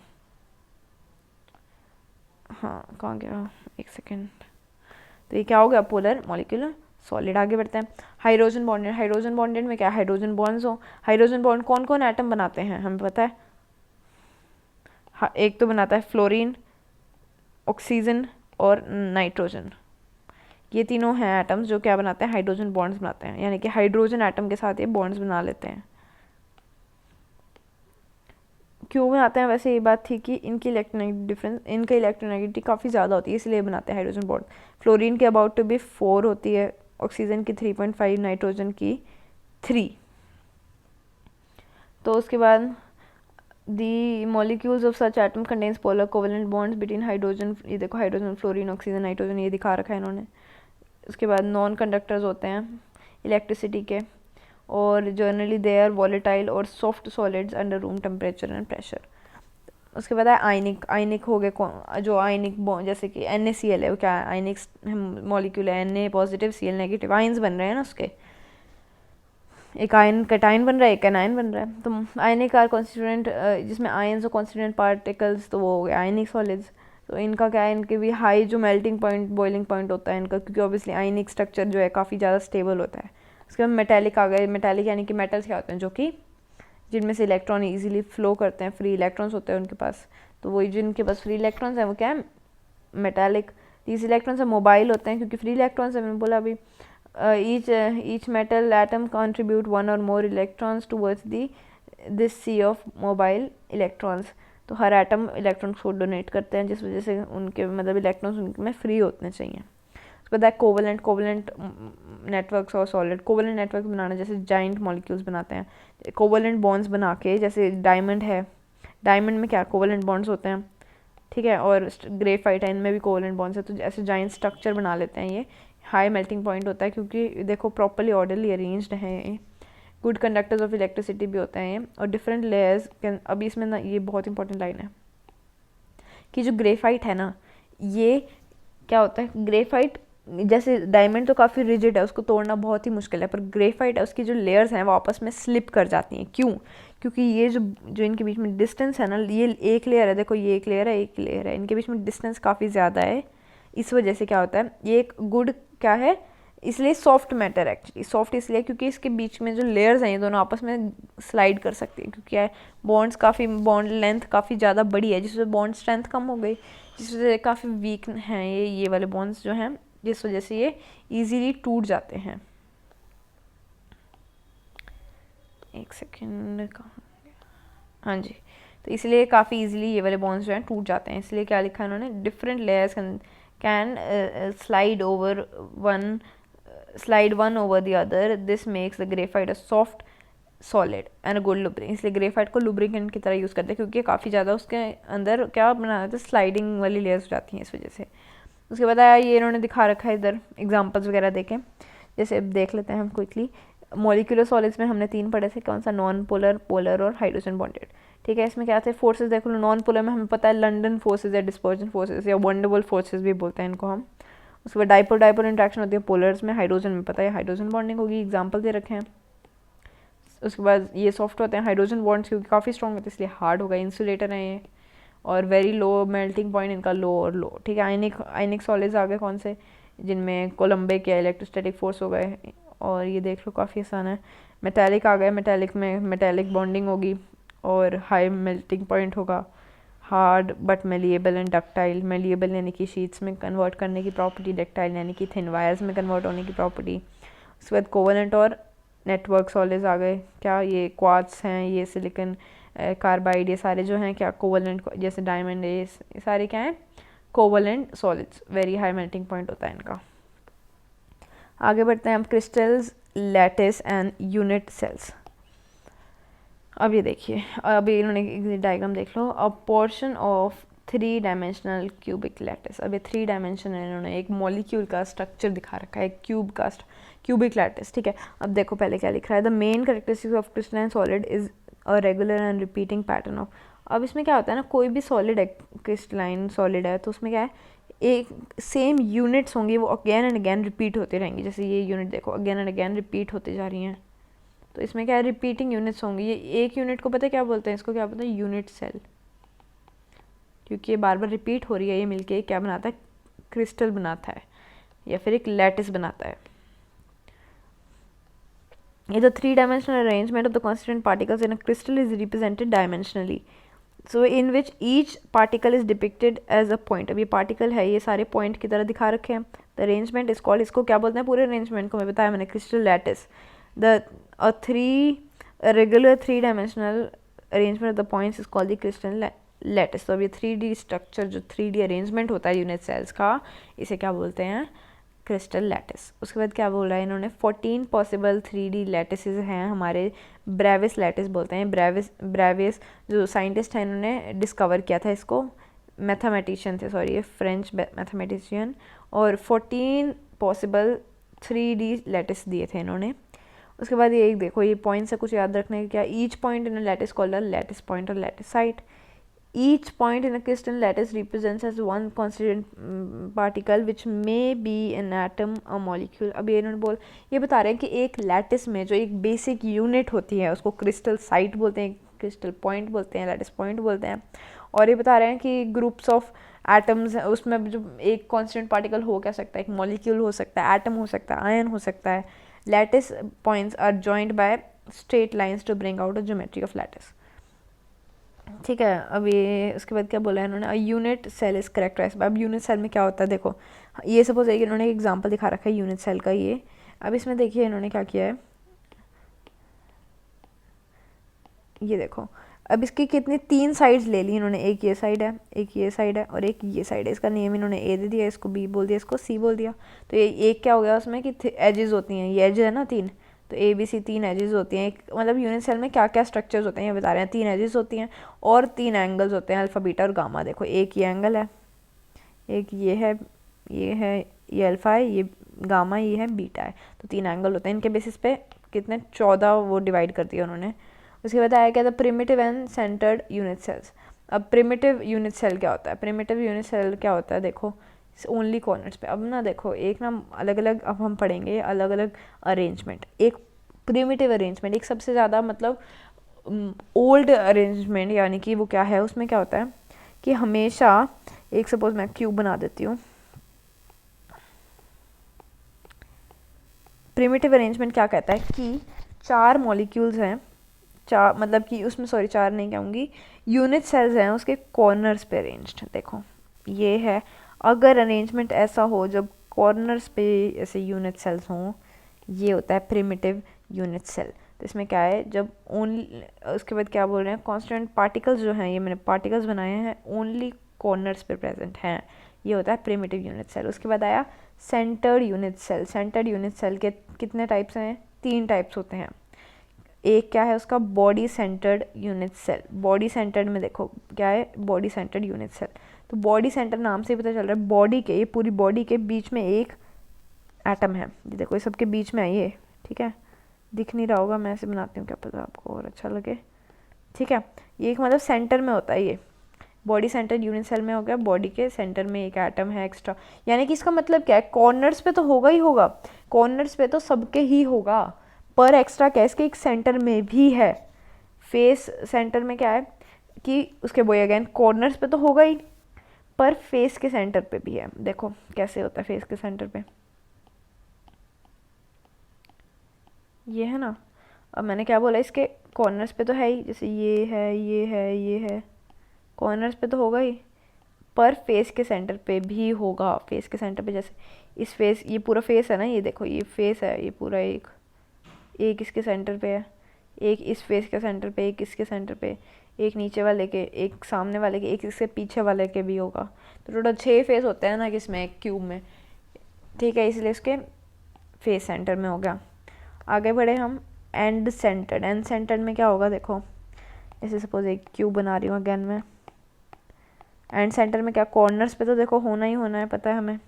हाँ कहाँ गया, एक सेकेंड, तो ये क्या हो गया, पोलर मॉलिक्यूलर सॉलिड। आगे बढ़ते हैं हाइड्रोजन बॉन्डेड। हाइड्रोजन बॉन्डेड में क्या, हाइड्रोजन बॉन्ड्स हो, हाइड्रोजन बॉन्ड कौन कौन एटम बनाते हैं हमें पता है, एक तो बनाता है फ्लोरीन, ऑक्सीजन और नाइट्रोजन, ये तीनों हैं एटम्स जो क्या बनाते हैं, हाइड्रोजन बॉन्ड्स बनाते हैं, यानी कि हाइड्रोजन एटम के साथ ये बॉन्ड्स बना लेते हैं। क्यों बनाते हैं, वैसे ये बात थी कि इनकी इलेक्ट्रोनेगेटिव डिफरेंस, इनका इलेक्ट्रोनेगेटिविटी काफ़ी ज़्यादा होती है, इसलिए बनाते हैं हाइड्रोजन बॉन्ड। फ्लोरीन की अबाउट टू बी 4 होती है, ऑक्सीजन की 3.5, नाइट्रोजन की 3। तो उसके बाद the molecules of such atom contains polar covalent bonds between hydrogen, ये देखो हाइड्रोजन, फ्लोरीन, ऑक्सीजन, नाइट्रोजन, ये दिखा रखा है इन्होंने। उसके बाद नॉन कंडक्टर्स होते हैं इलेक्ट्रिसिटी के, और जर्नली दे आर वॉलेटाइल और soft solids under room temperature and pressure. उसके बाद है आयनिक। आयनिक हो गए जो आयनिक जैसे कि NaCl है, वो क्या है, आयनिक मॉलिक्यूल है, Na positive Cl negative, ions बन रहे हैं ना उसके, एक आयन कैटायन बन रहा है, एक एनायन बन रहा है। तो आयनिक आर कॉन्स्टिट्यूएंट, जिसमें आयन्स और कॉन्स्टिट्यूएंट पार्टिकल्स, तो वो हो गया आयनिक सॉलिड्स। तो इनका क्या है, इनके भी हाई जो मेल्टिंग पॉइंट, बॉइलिंग पॉइंट होता है इनका, क्योंकि ऑब्वियसली आयनिक स्ट्रक्चर जो है काफ़ी ज़्यादा स्टेबल होता है। उसके बाद मेटेलिक आ गए। मेटेलिक यानी कि मेटल्स क्या होते हैं, जो कि जिनमें से इलेक्ट्रॉन इजीली फ्लो करते हैं, फ्री इलेक्ट्रॉन्स होते हैं उनके पास, तो वही जिनके पास फ्री इलेक्ट्रॉन्स हैं वो क्या है, metallic. these electrons are mobile होते हैं क्योंकि फ्री इलेक्ट्रॉन्स है, मैंने बोला अभी। each metal atom contribute one or more electrons towards this sea of mobile electrons। तो हर एटम इलेक्ट्रॉन्स को डोनेट करते हैं, जिस वजह से उनके मतलब इलेक्ट्रॉन्स उनमें फ्री होने चाहिए। उसके बाद कोवेलेंट। कोवेलेंट नेटवर्क्स और सॉलिड। कोवेलेंट नेटवर्क बनाना, जैसे जाइंट मॉलिक्यूल्स बनाते हैं कोवेलेंट बॉन्ड्स बना के, जैसे डायमंड है, डायमंड में क्या कोवेलेंट बॉन्ड्स होते हैं, ठीक है, और ग्रेफाइट है, इनमें भी कोवेलेंट बॉन्ड्स है, तो ऐसे जाइंट स्ट्रक्चर बना लेते हैं। ये हाई मेल्टिंग पॉइंट होता है क्योंकि देखो प्रॉपर्ली ऑर्डरली अरेंज्ड है ये। गुड कंडक्टर्स ऑफ इलेक्ट्रिसिटी भी होते हैं ये, और डिफरेंट लेयर्स। अभी इसमें ना ये बहुत इंपॉर्टेंट लाइन है कि जो ग्रेफाइट है ना, ये क्या होता है, ग्रेफाइट जैसे डायमंड तो काफ़ी रिजिड है, उसको तोड़ना बहुत ही मुश्किल है, पर ग्रेफाइट है उसकी जो लेयर्स हैं वो आपस में स्लिप कर जाती हैं। क्यों, क्योंकि ये जो इनके बीच में डिस्टेंस है ना, ये एक लेयर है, देखो ये एक लेयर है, एक लेयर है, इनके बीच में डिस्टेंस काफ़ी ज़्यादा है, इस वजह से क्या होता है, ये एक गुड क्या है, इसलिए सॉफ्ट मैटर एक्चुअली। सॉफ्ट इसलिए क्योंकि इसके बीच में जो लेयर्स हैं ये दोनों आपस में स्लाइड कर सकती हैं, क्योंकि बॉन्ड्स काफ़ी, बॉन्ड लेंथ काफ़ी ज़्यादा बड़ी है, जिससे बॉन्ड स्ट्रेंथ कम हो गई, जिस वजह से काफ़ी वीक हैं ये वाले बॉन्ड्स जो हैं, जिस वजह से ये इजीली टूट जाते हैं। एक सेकेंड, कहाँ, हाँ जी, तो इसलिए काफ़ी इजीली ये वाले बॉन्ड्स जो हैं टूट जाते हैं। इसलिए क्या लिखा है उन्होंने, different layers can slide one over the other, this makes the graphite a soft solid and a good lubricant। इसलिए ग्रेफाइट को लुब्रिकेंट की तरह यूज़ करते हैं, क्योंकि काफ़ी ज़्यादा उसके अंदर क्या बना जाता है, स्लाइडिंग वाली लेयर्स हो जाती हैं इस वजह से। उसके बाद आया ये इन्होंने दिखा रखा है इधर एग्जांपल्स वगैरह देखें, जैसे अब देख लेते हैं हम क्विकली। मॉलिक्यूलर सॉलिड्स में हमने 3 पढ़े थे, कौन सा, नॉन पोलर, पोलर और हाइड्रोजन बॉन्डेड, ठीक है। इसमें क्या थे, फोर्सेस देख लो, नॉन पोलर में हमें पता है लंडन फोर्सेस या डिस्पर्जन फोर्सेस या वंडरबॉल फोर्सेस भी बोलते हैं इनको हम। उसके बाद डाइपोल डाइपोल इंट्रैक्शन होती है पोलर्स में, हाइड्रोजन में पता है हाइड्रोजन बॉन्डिंग होगी, एग्जाम्पल दे रखे हैं। उसके बाद ये सॉफ्ट होते हैं, हाइड्रोजन बॉन्ड्स क्योंकि काफ़ी स्ट्रॉन्ग होते हैं इसलिए हार्ड होगा, इंसुलेटर हैं ये, और वेरी लो मेल्टिंग पॉइंट इनका लो और लो, ठीक है। आयनिक सॉलिड्स आ गए कौन से, जिनमें कोलम्बिक या इलेक्ट्रोस्टैटिक फोर्स हो गए, और ये देख लो काफ़ी आसान है। मेटालिक आ गए, मेटालिक में मेटालिक बॉन्डिंग होगी और हाई मेल्टिंग पॉइंट होगा। Hard but malleable and ductile, malleable यानी कि शीट्स में कन्वर्ट करने की प्रॉपर्टी, डक्टाइल यानी कि थिन वायर्स में कन्वर्ट होने की प्रॉपर्टी। उसके बाद कोवलेंट और नेटवर्क सॉलिड्स आ गए, क्या ये क्वार्ट्स हैं, ये सिलिकॉन कार्बाइड, ये सारे जो हैं क्या कोवलेंट, जैसे डायमंड, ये सारे क्या हैं covalent solids, very high melting point होता है इनका। आगे बढ़ते हैं हम, crystals, lattice and unit cells. अब ये देखिए, अभी इन्होंने डायग्राम देख लो, a portion of 3 dimensional cubic lattice. अब ये 3 डायमेंशन है, इन्होंने एक मॉलिक्यूल का स्ट्रक्चर दिखा रखा है, क्यूब का क्यूबिक लैटिस, ठीक है। अब देखो पहले क्या लिख रहा है, the main characteristics of crystalline solid is a regular and repeating pattern of. अब इसमें क्या होता है ना, कोई भी सॉलिड है, क्रिस्टलाइन सॉलिड है, तो उसमें क्या है, एक सेम यूनिट्स होंगी, वो अगेन एंड अगेन रिपीट होती रहेंगी। जैसे ये यूनिट देखो अगेन एंड अगेन रिपीट होती जा रही हैं, तो इसमें क्या है, रिपीटिंग यूनिट्स होंगी। ये एक यूनिट को पता है क्या बोलते हैं, इसको क्या बोलते हैं, यूनिट सेल, क्योंकि ये बार बार रिपीट हो रही है, ये मिलके क्या बनाता है, क्रिस्टल बनाता है या फिर एक लैटिस बनाता है। ये the 3 dimensional arrangement of the constituent particles in a crystal is represented dimensionally, so in which each particle is depicted as a point. अब ये पार्टिकल है, ये सारे पॉइंट की तरह दिखा रखे हैं। द अरेंजमेंट इज कॉल्ड, इसको क्या बोलते हैं पूरे अरेंजमेंट को, मैं बताया मैंने, crystal lattice. The regular 3 dimensional arrangement of the points is called the crystal lattice। तो अब ये 3D स्ट्रक्चर, जो 3D अरेंजमेंट होता है यूनिट सेल्स का, इसे क्या बोलते हैं, क्रिस्टल लैटिस। उसके बाद क्या बोल रहा है इन्होंने, 14 पॉसिबल 3D लैटिसेस हैं हमारे, ब्रेविस लैटिस बोलते हैं। ब्रेविस जो साइंटिस्ट हैं, इन्होंने डिस्कवर किया था इसको, मैथमेटिशियन थे, सॉरी ये फ्रेंच मैथमेटिशियन, और 14 पॉसिबल 3D लैटिस दिए थे इन्होंने। उसके बाद ये एक देखो, ये पॉइंट से कुछ याद रखने का क्या, each point in a lattice called a lattice point और lattice site. Each point in a crystal lattice represents as one constituent particle which may be an atom a molecule. अब ये इन्होंने ये बता रहे हैं कि एक लैटिस में जो एक बेसिक यूनिट होती है उसको क्रिस्टल साइट बोलते हैं, क्रिस्टल पॉइंट बोलते हैं, लैटिस पॉइंट बोलते हैं। और ये बता रहे हैं कि ग्रुप्स ऑफ एटम्स, उसमें जो एक कॉन्स्टेंट पार्टिकल हो क्या सकता है, एक मॉलिक्यूल हो सकता है, एटम हो सकता है, आयन हो सकता है। Lattice points are joined by straight lines to bring out a geometry of lattice, ठीक है। अब ये उसके बाद क्या बोला है इन्होंने, a unit cell is characterized. अब यूनिट सेल में क्या होता है, देखो ये सपोज है कि इन्होंने एक एग्जांपल दिखा रखा है यूनिट सेल का ये। अब इसमें देखिए इन्होंने क्या किया है, ये देखो, अब इसकी कितनी 3 साइड्स ले ली इन्होंने, एक ये साइड है, एक ये साइड है और एक ये साइड है। इसका नेम इन्होंने ए दे दिया, इसको बी बोल दिया, इसको सी बोल दिया। तो ये एक क्या हो गया उसमें कि एजेस होती हैं, ये एज है ना 3, तो ए बी सी 3 एजेस होती हैं। एक मतलब यूनिट सेल में क्या क्या स्ट्रक्चर्स होते हैं ये बता रहे हैं, 3 एजेस होती हैं और 3 एंगल्स होते हैं, अल्फा बीटा और गामा। देखो एक ये एंगल है, एक ये है, ये अल्फा है, ये गामा, ये है बीटा है, तो 3 एंगल होते हैं। इनके बेसिस पे कितने 14 वो डिवाइड कर दिया उन्होंने। उसके बाद आया क्या था, primitive and centred unit cells. अब प्रिमिटिव यूनिट सेल क्या होता है, प्रिमिटिव यूनिट सेल क्या होता है, देखो ओनली कॉर्नर्स पे। अब ना देखो एक ना अलग अलग, अब हम पढ़ेंगे अलग अलग अरेंजमेंट। एक प्रिमिटिव अरेंजमेंट, एक सबसे ज़्यादा मतलब ओल्ड अरेंजमेंट, यानी कि वो क्या है, उसमें क्या होता है कि हमेशा एक सपोज मैं क्यूब बना देती हूँ। प्रिमिटिव अरेंजमेंट क्या कहता है कि 4 मॉलिक्यूल्स हैं, 4 मतलब कि उसमें, सॉरी 4 नहीं कहूँगी, यूनिट सेल्स हैं उसके कॉर्नर्स पे अरेंज्ड। देखो ये है, अगर अरेंजमेंट ऐसा हो जब कॉर्नर्स पे ऐसे यूनिट सेल्स हों, ये होता है प्रिमिटिव यूनिट सेल। तो इसमें क्या है, जब ओनली, उसके बाद क्या बोल रहे हैं, कांस्टेंट पार्टिकल्स जो हैं, ये मैंने पार्टिकल्स बनाए हैं, ओनली कॉर्नर्स पे प्रेजेंट हैं, ये होता है प्रिमिटिव यूनिट सेल। उसके बाद आया centred unit cell. Centred unit cell के कितने टाइप्स हैं, 3 टाइप्स होते हैं। एक क्या है उसका, body centred unit cell. Body centred में देखो क्या है, बॉडी सेंटर्ड यूनिट सेल। तो बॉडी सेंटर नाम से ही पता चल रहा है, बॉडी के, ये पूरी बॉडी के बीच में एक एटम है। ये देखो ये सबके बीच में है ये, ठीक है, दिख नहीं रहा होगा, मैं ऐसे बनाती हूँ, क्या पता आपको और अच्छा लगे, ठीक है। ये एक मतलब सेंटर में होता है, ये बॉडी सेंटर यूनिट सेल में हो गया, बॉडी के सेंटर में एक एटम है एक्स्ट्रा। यानी कि इसका मतलब क्या है, कॉर्नर्स पे तो होगा ही होगा, कॉर्नर्स पे तो सबके ही होगा, पर एक्स्ट्रा क्या है, इसके एक सेंटर में भी है, फेस सेंटर में क्या है कि उसके बोए अगेन कॉर्नर्स पे तो होगा ही, पर फेस के सेंटर पे भी है। देखो कैसे होता है फेस के सेंटर पे, ये है ना। अब मैंने क्या बोला, इसके कॉर्नर्स पे तो है ही, जैसे ये है, ये है, ये है, कॉर्नर्स पे तो होगा ही, पर फेस के सेंटर पे भी होगा। फेस के सेंटर पे जैसे इस फेस, ये पूरा फेस है ना, ये देखो ये फेस है, ये पूरा एक एक इसके सेंटर पे है, एक इस फेस के सेंटर पे, एक इसके सेंटर पे, एक नीचे वाले के, एक सामने वाले के, एक इसके पीछे वाले के भी होगा। तो टोटल 6 फेस होते हैं ना किसमें, एक क्यूब में, ठीक है, इसलिए इसके फेस सेंटर में हो गया। आगे बढ़े हम, एंड सेंटर्ड। एंड सेंटर्ड में क्या होगा, देखो जैसे सपोज एक क्यूब बना रही हूँ अगेन मैं, एंड सेंटर में क्या, कॉर्नर्स पे तो देखो होना ही होना है, पता है हमें,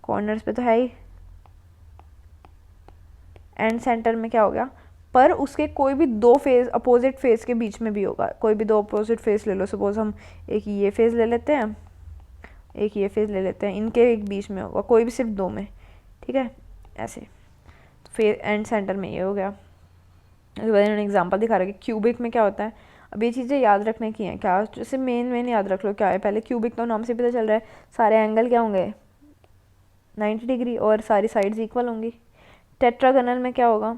कॉर्नर्स पे तो है ही। एंड सेंटर में क्या हो गया, पर उसके कोई भी दो फेस, अपोजिट फेस के बीच में भी होगा। कोई भी दो अपोजिट फेस ले लो, सपोज हम एक ये फेस ले लेते हैं, एक ये फेस ले लेते हैं, इनके एक बीच में होगा, कोई भी सिर्फ दो में, ठीक है, ऐसे। तो फेस एंड सेंटर में ये हो गया। उसके बाद इन्होंने एग्जाम्पल दिखा रहा है कि क्यूबिक में क्या होता है। अब ये चीज़ें याद रखने की हैं, क्या जैसे मेन याद रख लो क्या है। पहले क्यूबिक तो नाम से पता चल रहा है, सारे एंगल क्या होंगे 90 डिग्री और सारी साइड्स इक्वल होंगी। टेट्रागनल में क्या होगा,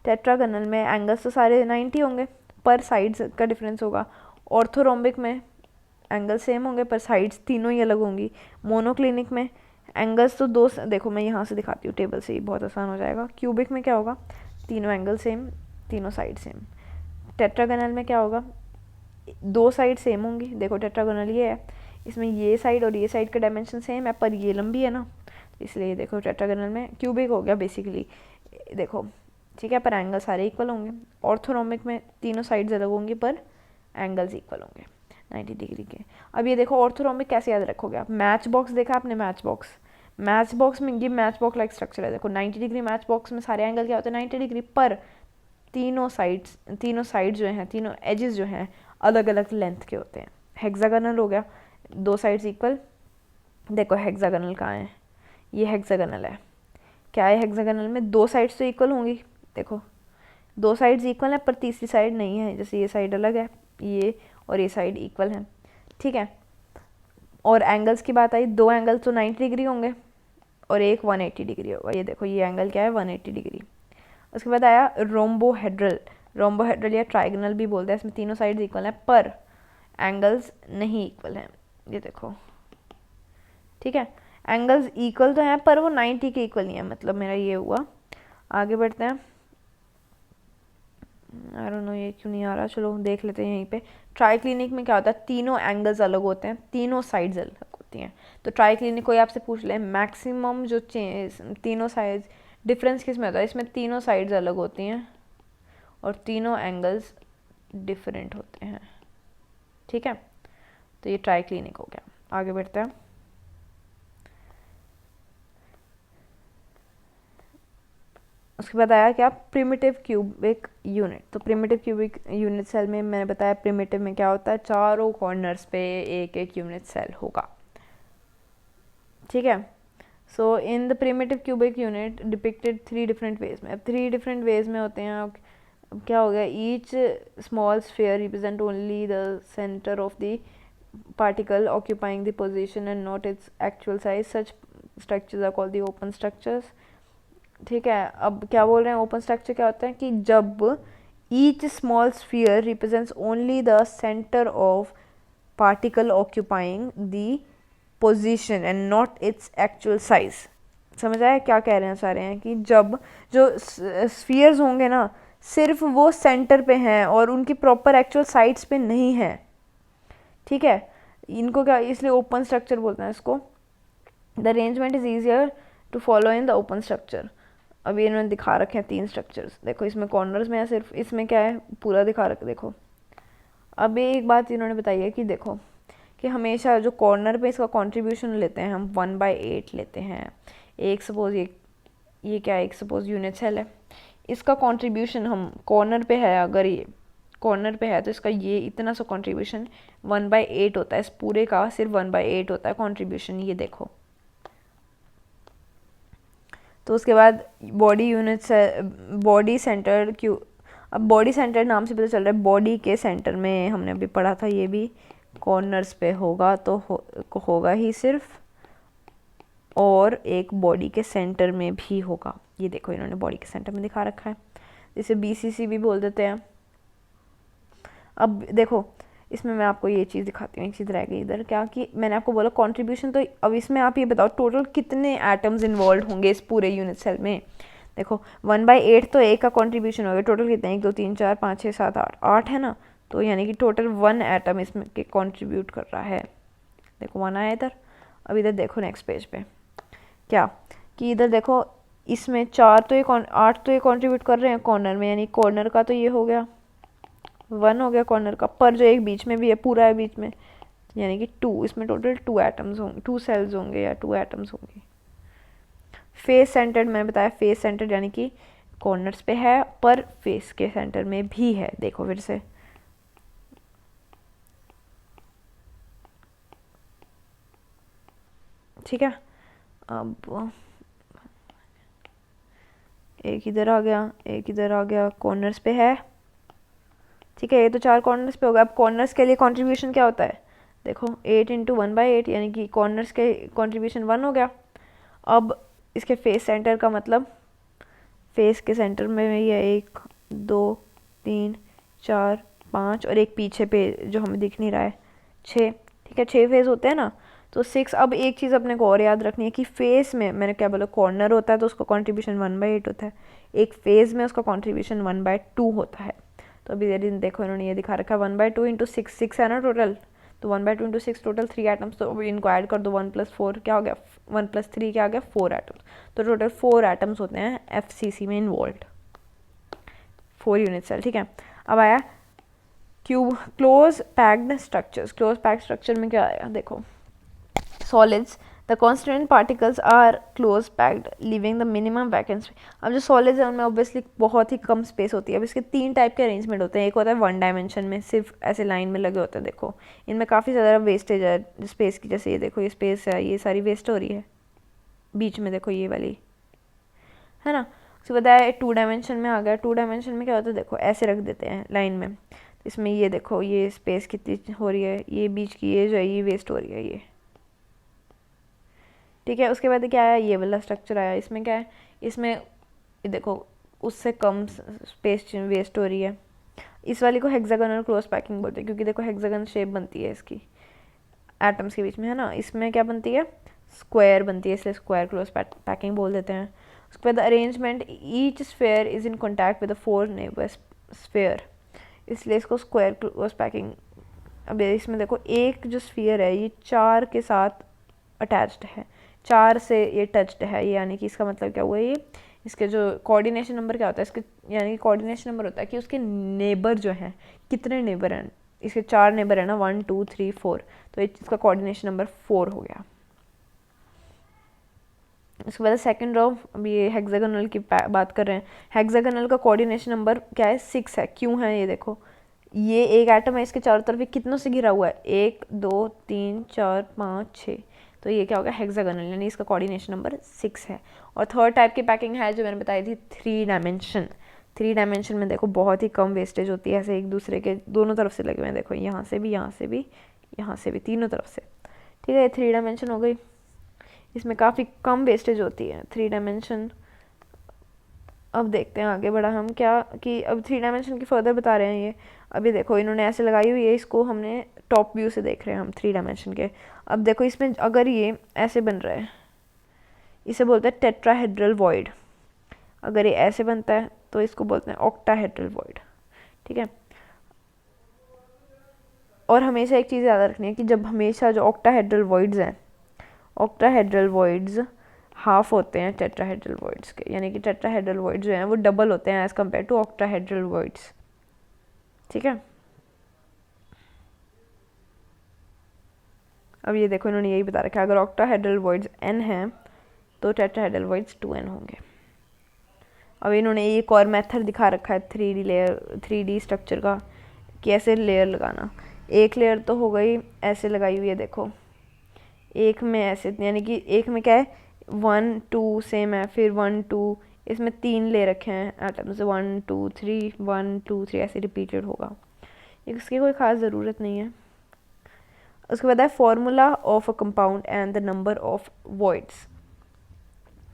टेट्रागनल में एंगल्स तो सारे 90 होंगे, पर साइड्स का डिफरेंस होगा। ऑर्थोरोम्बिक में एंगल सेम होंगे, पर साइड्स तीनों ही अलग होंगी। मोनोक्लिनिक में एंगल्स तो दो, देखो मैं यहाँ से दिखाती हूँ टेबल से ही बहुत आसान हो जाएगा। क्यूबिक में क्या होगा, तीनों एंगल सेम, तीनों साइड सेम। टेट्रागनल में क्या होगा, दो साइड सेम होंगी। देखो टेट्रागोनल ये है, इसमें ये साइड और ये साइड का डायमेंशन सेम है, पर ये लंबी है ना, इसलिए देखो टेट्रागोनल में क्यूबिक हो गया बेसिकली, देखो ठीक है, पर एंगल सारे इक्वल होंगे। ऑर्थोनॉमिक में तीनों साइड्स अलग होंगी पर एंगल्स इक्वल होंगे 90 डिग्री के। अब ये देखो ऑर्थोनॉमिक कैसे याद रखोगे आप, मैच बॉक्स देखा आपने, मैच बॉक्स में ये मैच बॉक्स लाइक स्ट्रक्चर है। देखो 90 डिग्री मैच बॉक्स में सारे एंगल क्या होते हैं 90 डिग्री, पर तीनों साइड्स जो हैं, तीनों एजेस जो हैं अलग अलग लेंथ के होते हैं। हेक्सागोनल हो गया, दो साइड्स इक्वल। देखो हेक्सागोनल कहाँ है, ये हेक्सागोनल है, क्या है हेक्सागोनल में, दो साइड्स तो इक्वल होंगी। देखो दो साइड्स इक्वल है, पर तीसरी साइड नहीं है, जैसे ये साइड अलग है, ये और ये साइड इक्वल है, ठीक है। और एंगल्स की बात आई, दो एंगल्स तो 90 डिग्री होंगे और एक 180 डिग्री होगा। ये देखो ये एंगल क्या है 180 डिग्री। उसके बाद आया रोम्बोहेड्रल या ट्राइगोनल भी बोलते हैं, इसमें तीनों साइड्स इक्वल हैं पर एंगल्स नहीं इक्वल हैं। ये देखो ठीक है, एंगल्स इक्वल तो हैं पर वो 90 के इक्वल नहीं है, मतलब मेरा ये हुआ। आगे बढ़ते हैं, आई डोंट नो ये क्यों नहीं आ रहा, चलो देख लेते हैं यहीं पे। ट्राइक्लिनिक में क्या होता है, तीनों एंगल्स अलग होते हैं, तीनों साइड्स अलग होती हैं। तो ट्राइक्लिनिक कोई आपसे पूछ ले, मैक्सिमम जो तीनों साइड्स डिफरेंस किस में होता है, इसमें तीनों साइड्स अलग होती हैं और तीनों एंगल्स डिफरेंट होते हैं, ठीक है। तो ये ट्राइक्लिनिक हो गया। आगे बढ़ते हैं, उसके बाद आया क्या, प्रिमिटिव क्यूबिक यूनिट। तो प्रिमिटिव क्यूबिक यूनिट सेल में मैंने बताया प्रिमिटिव में क्या होता है, चारों कॉर्नर्स पे एक एक यूनिट सेल होगा, ठीक है। So in the primitive cubic unit depicted 3 different ways में। अब 3 डिफरेंट वेज में होते हैं। अब क्या हो गया, each small sphere represent only the centre of the particle occupying the position and not its actual size. Such structures are called the open structures, ठीक है। अब क्या बोल रहे हैं, ओपन स्ट्रक्चर क्या होता है कि जब each small sphere represents only the centre of particle occupying the position and not its actual size. समझ आया क्या कह रहे हैं सारे हैं कि जब जो स्फीयर्स होंगे ना सिर्फ वो सेंटर पे हैं और उनकी प्रॉपर एक्चुअल साइड्स पे नहीं है, ठीक है। इनको क्या, इसलिए ओपन स्ट्रक्चर बोलते हैं इसको। The arrangement is easier to follow in the open structure. अभी इन्होंने दिखा रखे हैं 3 स्ट्रक्चर्स, देखो इसमें कॉर्नर्स में है सिर्फ, इसमें क्या है पूरा दिखा रखे, देखो। अब एक बात इन्होंने बताई है कि देखो कि हमेशा जो कॉर्नर पे इसका कंट्रीब्यूशन लेते हैं हम 1/8 लेते हैं। एक सपोज ये क्या है, एक सपोज यूनिट सेल है, इसका कंट्रीब्यूशन हम कॉर्नर पे है, अगर ये कॉर्नर पे है तो इसका ये इतना सा कंट्रीब्यूशन 1/8 होता है, इस पूरे का सिर्फ 1/8 होता है कंट्रीब्यूशन, ये देखो। तो उसके बाद बॉडी यूनिट से बॉडी सेंटर क्यों, अब बॉडी सेंटर नाम से पता चल रहा है बॉडी के सेंटर में, हमने अभी पढ़ा था ये भी कॉर्नर्स पे होगा तो होगा ही सिर्फ, और एक बॉडी के सेंटर में भी होगा। ये देखो इन्होंने बॉडी के सेंटर में दिखा रखा है, जिसे BCC भी बोल देते हैं। अब देखो इसमें मैं आपको ये चीज़ दिखाती हूँ, एक चीज़ रह गई इधर, क्या कि मैंने आपको बोला कंट्रीब्यूशन, तो अब इसमें आप ये बताओ टोटल कितने एटम्स इन्वॉल्व होंगे इस पूरे यूनिट सेल में। देखो 1/8 तो एक का कंट्रीब्यूशन हो गया, टोटल कितने 1 2 3 4 5 6 7 8 8 है ना, तो यानी कि टोटल 1 एटम इसमें के कंट्रीब्यूट कर रहा है। देखो 1 आया इधर। अब इधर देखो नेक्स्ट पेज पे क्या कि इधर देखो इसमें 8 तो ये कंट्रीब्यूट कर रहे हैं कॉर्नर में, यानी कॉर्नर का तो ये हो गया 1 हो गया कॉर्नर का, पर जो एक बीच में भी है पूरा है बीच में, यानी कि 2, इसमें टोटल 2 एटम्स होंगे, 2 सेल्स होंगे या 2 एटम्स होंगे। फेस सेंटर्ड मैंने बताया, फेस सेंटर्ड यानी कि कॉर्नर्स पे है पर फेस के सेंटर में भी है। देखो फिर से ठीक है। अब एक इधर आ गया, एक इधर आ गया, कॉर्नर्स पे है, ठीक है। ये तो 4 कॉर्नर्स पे होगा। अब कॉर्नर्स के लिए कंट्रीब्यूशन क्या होता है, देखो 8 × 1/8 यानी कि कॉर्नर्स के कंट्रीब्यूशन 1 हो गया। अब इसके फेस सेंटर का मतलब फेस के सेंटर में ये 1 2 3 4 5 और एक पीछे पे जो हमें दिख नहीं रहा है 6, ठीक है। 6 फेस होते हैं ना, तो 6। अब एक चीज़ अपने को और याद रखनी है कि फेस में मैंने क्या बोला, कॉर्नर होता है तो उसका कंट्रीब्यूशन 1/8 होता है, एक फेस में उसका कंट्रीब्यूशन 1/2 होता है। तो अभी देखो इन्होंने ये दिखा रखा है 1/2 × 6, 6 है ना टोटल, तो 1/2 × 6 टोटल 3 एटम्स, तो अभी इनको ऐड कर दो, 1 + 4 क्या हो गया, 1 + 3 क्या हो गया 4 एटम्स, तो टोटल 4 एटम्स होते हैं FCC में इन्वॉल्व, 4 यूनिट सेल, ठीक है। अब आया close packed structures. Close packed structure में क्या आया, देखो solids the constituent particles are close packed leaving the minimum vacancy। अब जो सॉलिड्स है उनमें ऑब्वियसली बहुत ही कम स्पेस होती है। अब इसके 3 टाइप के अरेंजमेंट होते हैं, एक होता है 1 डायमेंशन में सिर्फ ऐसे लाइन में लगे होते हैं, देखो इनमें काफ़ी ज़्यादा वेस्टेज है स्पेस की, जैसे ये देखो ये स्पेस है ये सारी वेस्ट हो रही है बीच में, देखो ये वाली है ना। उसके बाद है 2 डायमेंशन में आ गया। 2 डायमेंशन में क्या होता है, देखो ऐसे रख देते हैं लाइन में, इसमें ये देखो ये स्पेस कितनी हो रही है, ये बीच की ये जो है ये वेस्ट हो रही है ये, ठीक है। उसके बाद क्या आया, ये वाला स्ट्रक्चर आया। इसमें क्या है, इसमें देखो उससे कम स्पेस वेस्ट हो रही है। इस वाली को हेक्सागोनल क्लोज पैकिंग बोलते हैं, क्योंकि देखो हेक्सागन शेप बनती है इसकी एटम्स के बीच में, है ना। इसमें क्या बनती है, स्क्वायर बनती है, इसलिए स्क्वायर क्लोज पैकिंग बोल देते हैं। उसके बाद arrangement, each sphere is in contact with 4 neighbour sphere, इसलिए इसको स्क्वायर क्लोज पैकिंग। अब इसमें देखो एक जो स्फीयर है ये 4 के साथ अटैच्ड है, 4 से ये टच्ड है, यानी कि इसका मतलब क्या हुआ, ये इसके जो कोऑर्डिनेशन नंबर क्या होता है इसके, यानी कि कोऑर्डिनेशन नंबर होता है कि उसके नेबर जो हैं कितने नेबर हैं, इसके 4 नेबर है ना 1 2 3 4, तो इसका कोऑर्डिनेशन नंबर 4 हो गया। उसके बाद सेकंड रो, अभी ये हेक्सागोनल की बात कर रहे हैं, हेक्सागोनल का कोऑर्डिनेशन नंबर क्या है 6 है। क्यों है, ये देखो ये एक एटम है, इसके चारों तरफ कितनों से घिरा हुआ है 1 2 3 4 5 6, तो ये क्या होगा हेक्सागोनल, यानी इसका कोऑर्डिनेशन नंबर 6 है। और थर्ड टाइप की पैकिंग है जो मैंने बताई थी 3 डायमेंशन। 3 डायमेंशन में देखो बहुत ही कम वेस्टेज होती है, ऐसे एक दूसरे के दोनों तरफ से लगे हुए हैं, देखो यहाँ से भी यहाँ से भी यहाँ से भी, तीनों तरफ से, ठीक है। ये 3 डायमेंशन हो गई, इसमें काफ़ी कम वेस्टेज होती है 3 डायमेंशन। अब देखते हैं आगे बढ़ा हम क्या कि अब 3 डायमेंशन की फर्दर बता रहे हैं ये। अभी देखो इन्होंने ऐसे लगाई हुई है, इसको हमने टॉप व्यू से देख रहे हैं हम 3 डायमेंशन के। अब देखो इसमें अगर ये ऐसे बन रहा है, इसे बोलते हैं टेट्राहेड्रल वॉइड। अगर ये ऐसे बनता है तो इसको बोलते हैं ऑक्टाहेड्रल वॉइड, ठीक है। और हमेशा एक चीज़ याद रखनी है कि जब हमेशा जो ऑक्टाहेड्रल वॉइड्स हैं, ऑक्टाहेड्रल वॉइड्स हाफ होते हैं टेट्राहेड्रल वॉइड्स के, यानी कि टेट्राहेड्रल वॉइड्स जो हैं वो डबल होते हैं as compare to octahedral voids, ठीक है। अब ये देखो इन्होंने यही बता रखा है, अगर ऑक्टाहेड्रल वॉइड्स n हैं तो टेट्राहेड्रल वॉइड्स 2n होंगे। अब इन्होंने एक और मेथड दिखा रखा है 3D स्ट्रक्चर का, कि ऐसे लेयर लगाना। एक लेयर तो हो गई ऐसे लगाई हुई है, देखो एक में ऐसे, यानी कि एक में क्या है 1 2 सेम है, फिर 1 2, इसमें 3 ले रखे हैं एटम्स, 1 2 3 1 2 3 ऐसे रिपीटेड होगा, इसकी कोई ख़ास ज़रूरत नहीं है। उसके बाद है formula of a compound and the number of voids,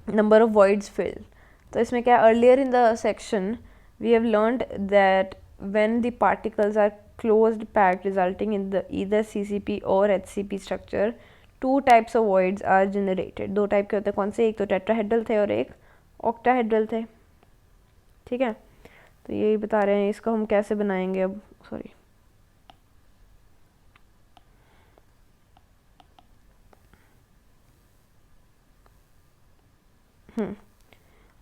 number of voids filled. तो इसमें क्या, earlier in the section we have learned that when the particles are closed packed resulting in the either CCP or HCP structure, two types of voids are generated। दो type के होते हैं, कौन से, एक तो टेट्राहेड्रल थे और एक ऑक्टाहेड्रल थे, ठीक है। तो यही बता रहे हैं, इसको हम कैसे बनाएंगे अब, सॉरी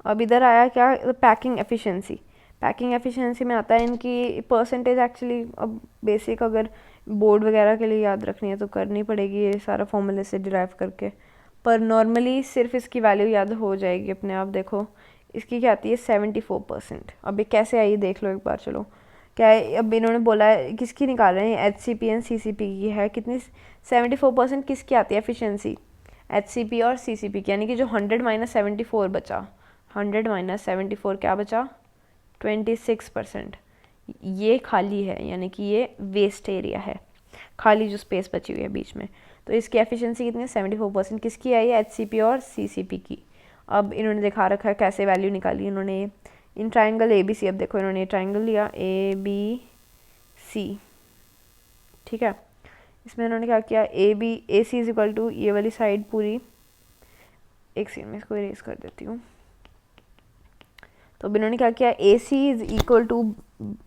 अब इधर आया क्या, पैकिंग एफिशिएंसी। पैकिंग एफिशिएंसी में आता है इनकी परसेंटेज। एक्चुअली अब बेसिक अगर बोर्ड वगैरह के लिए याद रखनी है तो करनी पड़ेगी ये सारा फॉर्मूले से डिराइव करके, पर नॉर्मली सिर्फ इसकी वैल्यू याद हो जाएगी अपने आप। देखो इसकी क्या आती है 74%। अब ये कैसे आई देख लो एक बार, चलो क्या है, अब इन्होंने बोला है किसकी निकाल रहे हैं, HCP एंड CCP की है, कितनी 74% किसकी आती है एफिशिएंसी, HCP और CCP की, यानी कि जो 100 - 74 बचा, 100 - 74 क्या बचा, 26%। ये खाली है, यानी कि ये वेस्ट एरिया है, खाली जो स्पेस बची हुई है बीच में। तो इसकी एफिशिएंसी कितनी है 74%, किसकी आई है, HCP और CCP की। अब इन्होंने दिखा रखा है कैसे वैल्यू निकाली इन्होंने, इन ट्राइंगल ABC। अब देखो इन्होंने ट्राइंगल लिया ABC, ठीक है। इसमें इन्होंने क्या किया, AC इज इक्वल टू ये वाली साइड पूरी, एक सेकंड में इसको इरेज कर देती हूँ। तो अब इन्होंने क्या किया, AC is equal to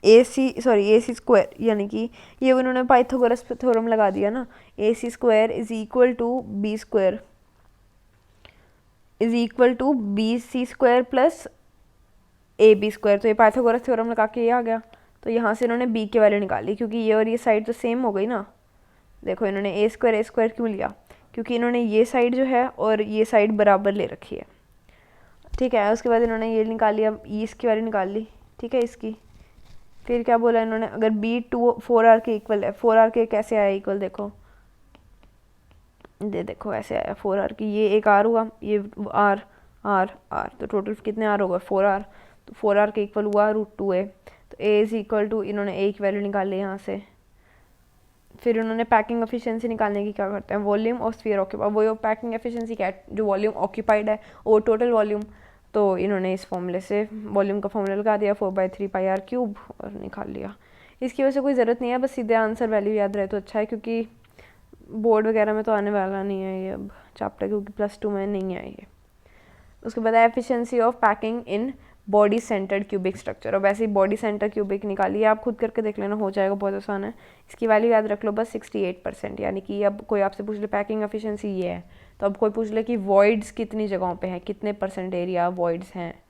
AC square, यानी कि ये उन्होंने पाइथागोरस थ्योरम लगा दिया ना, AC square is equal to B square is equal to BC square plus AB square. तो ये पाइथागोरस थ्योरम लगा के ये आ गया। तो यहाँ से इन्होंने B की वैल्यू निकाली, क्योंकि ये और ये साइड तो सेम हो गई ना। देखो इन्होंने A स्क्वायर क्यों लिया, क्योंकि इन्होंने ये साइड जो है और ये साइड बराबर ले रखी है, ठीक है। उसके बाद इन्होंने ये निकाल लिया, इसकी वैल्यू निकाल ली, ठीक है इसकी। फिर क्या बोला इन्होंने, अगर B 4R के इक्वल है, 4R के कैसे आया इक्वल, देखो देखो ऐसे आया 4R की, ये एक R हुआ, ये R R R, तो टोटल कितने R होगा 4R, तो 4R के इक्वल हुआ √2A। तो A इज इक्वल टू, इन्होंने A की वैल्यू निकाल ली यहाँ से। फिर उन्होंने पैकिंग एफिशिएंसी निकालने की क्या करते हैं, वॉल्यूम ऑफ स्फीयर ऑक्यूपाइड, वो पैकिंग एफिशिएंसी क्या है, जो वॉल्यूम ऑक्यूपाइड है वो टोटल वॉल्यूम। तो इन्होंने इस फॉर्मूले से वॉल्यूम का फॉर्मूला लगा दिया 4/3πr³ और निकाल लिया। इसकी वजह से कोई ज़रूरत नहीं है, बस सीधे आंसर वैल्यू याद रहे तो अच्छा है, क्योंकि बोर्ड वगैरह में तो आने वाला नहीं है ये अब चैप्टर, क्योंकि +2 में नहीं है ये। उसके बाद efficiency of packing in body centred cubic structure. अब ऐसे ही बॉडी सेंटर क्यूबिक निकालिए, आप खुद करके देख लेना, हो जाएगा, बहुत आसान है। इसकी वैल्यू याद रख लो बस 68%, यानी कि अब कोई आपसे पूछ ले पैकिंग एफिशिएंसी ये है, तो अब कोई पूछ ले कि वॉइड्स कितनी जगहों पे हैं, कितने % एरिया वॉइड्स हैं,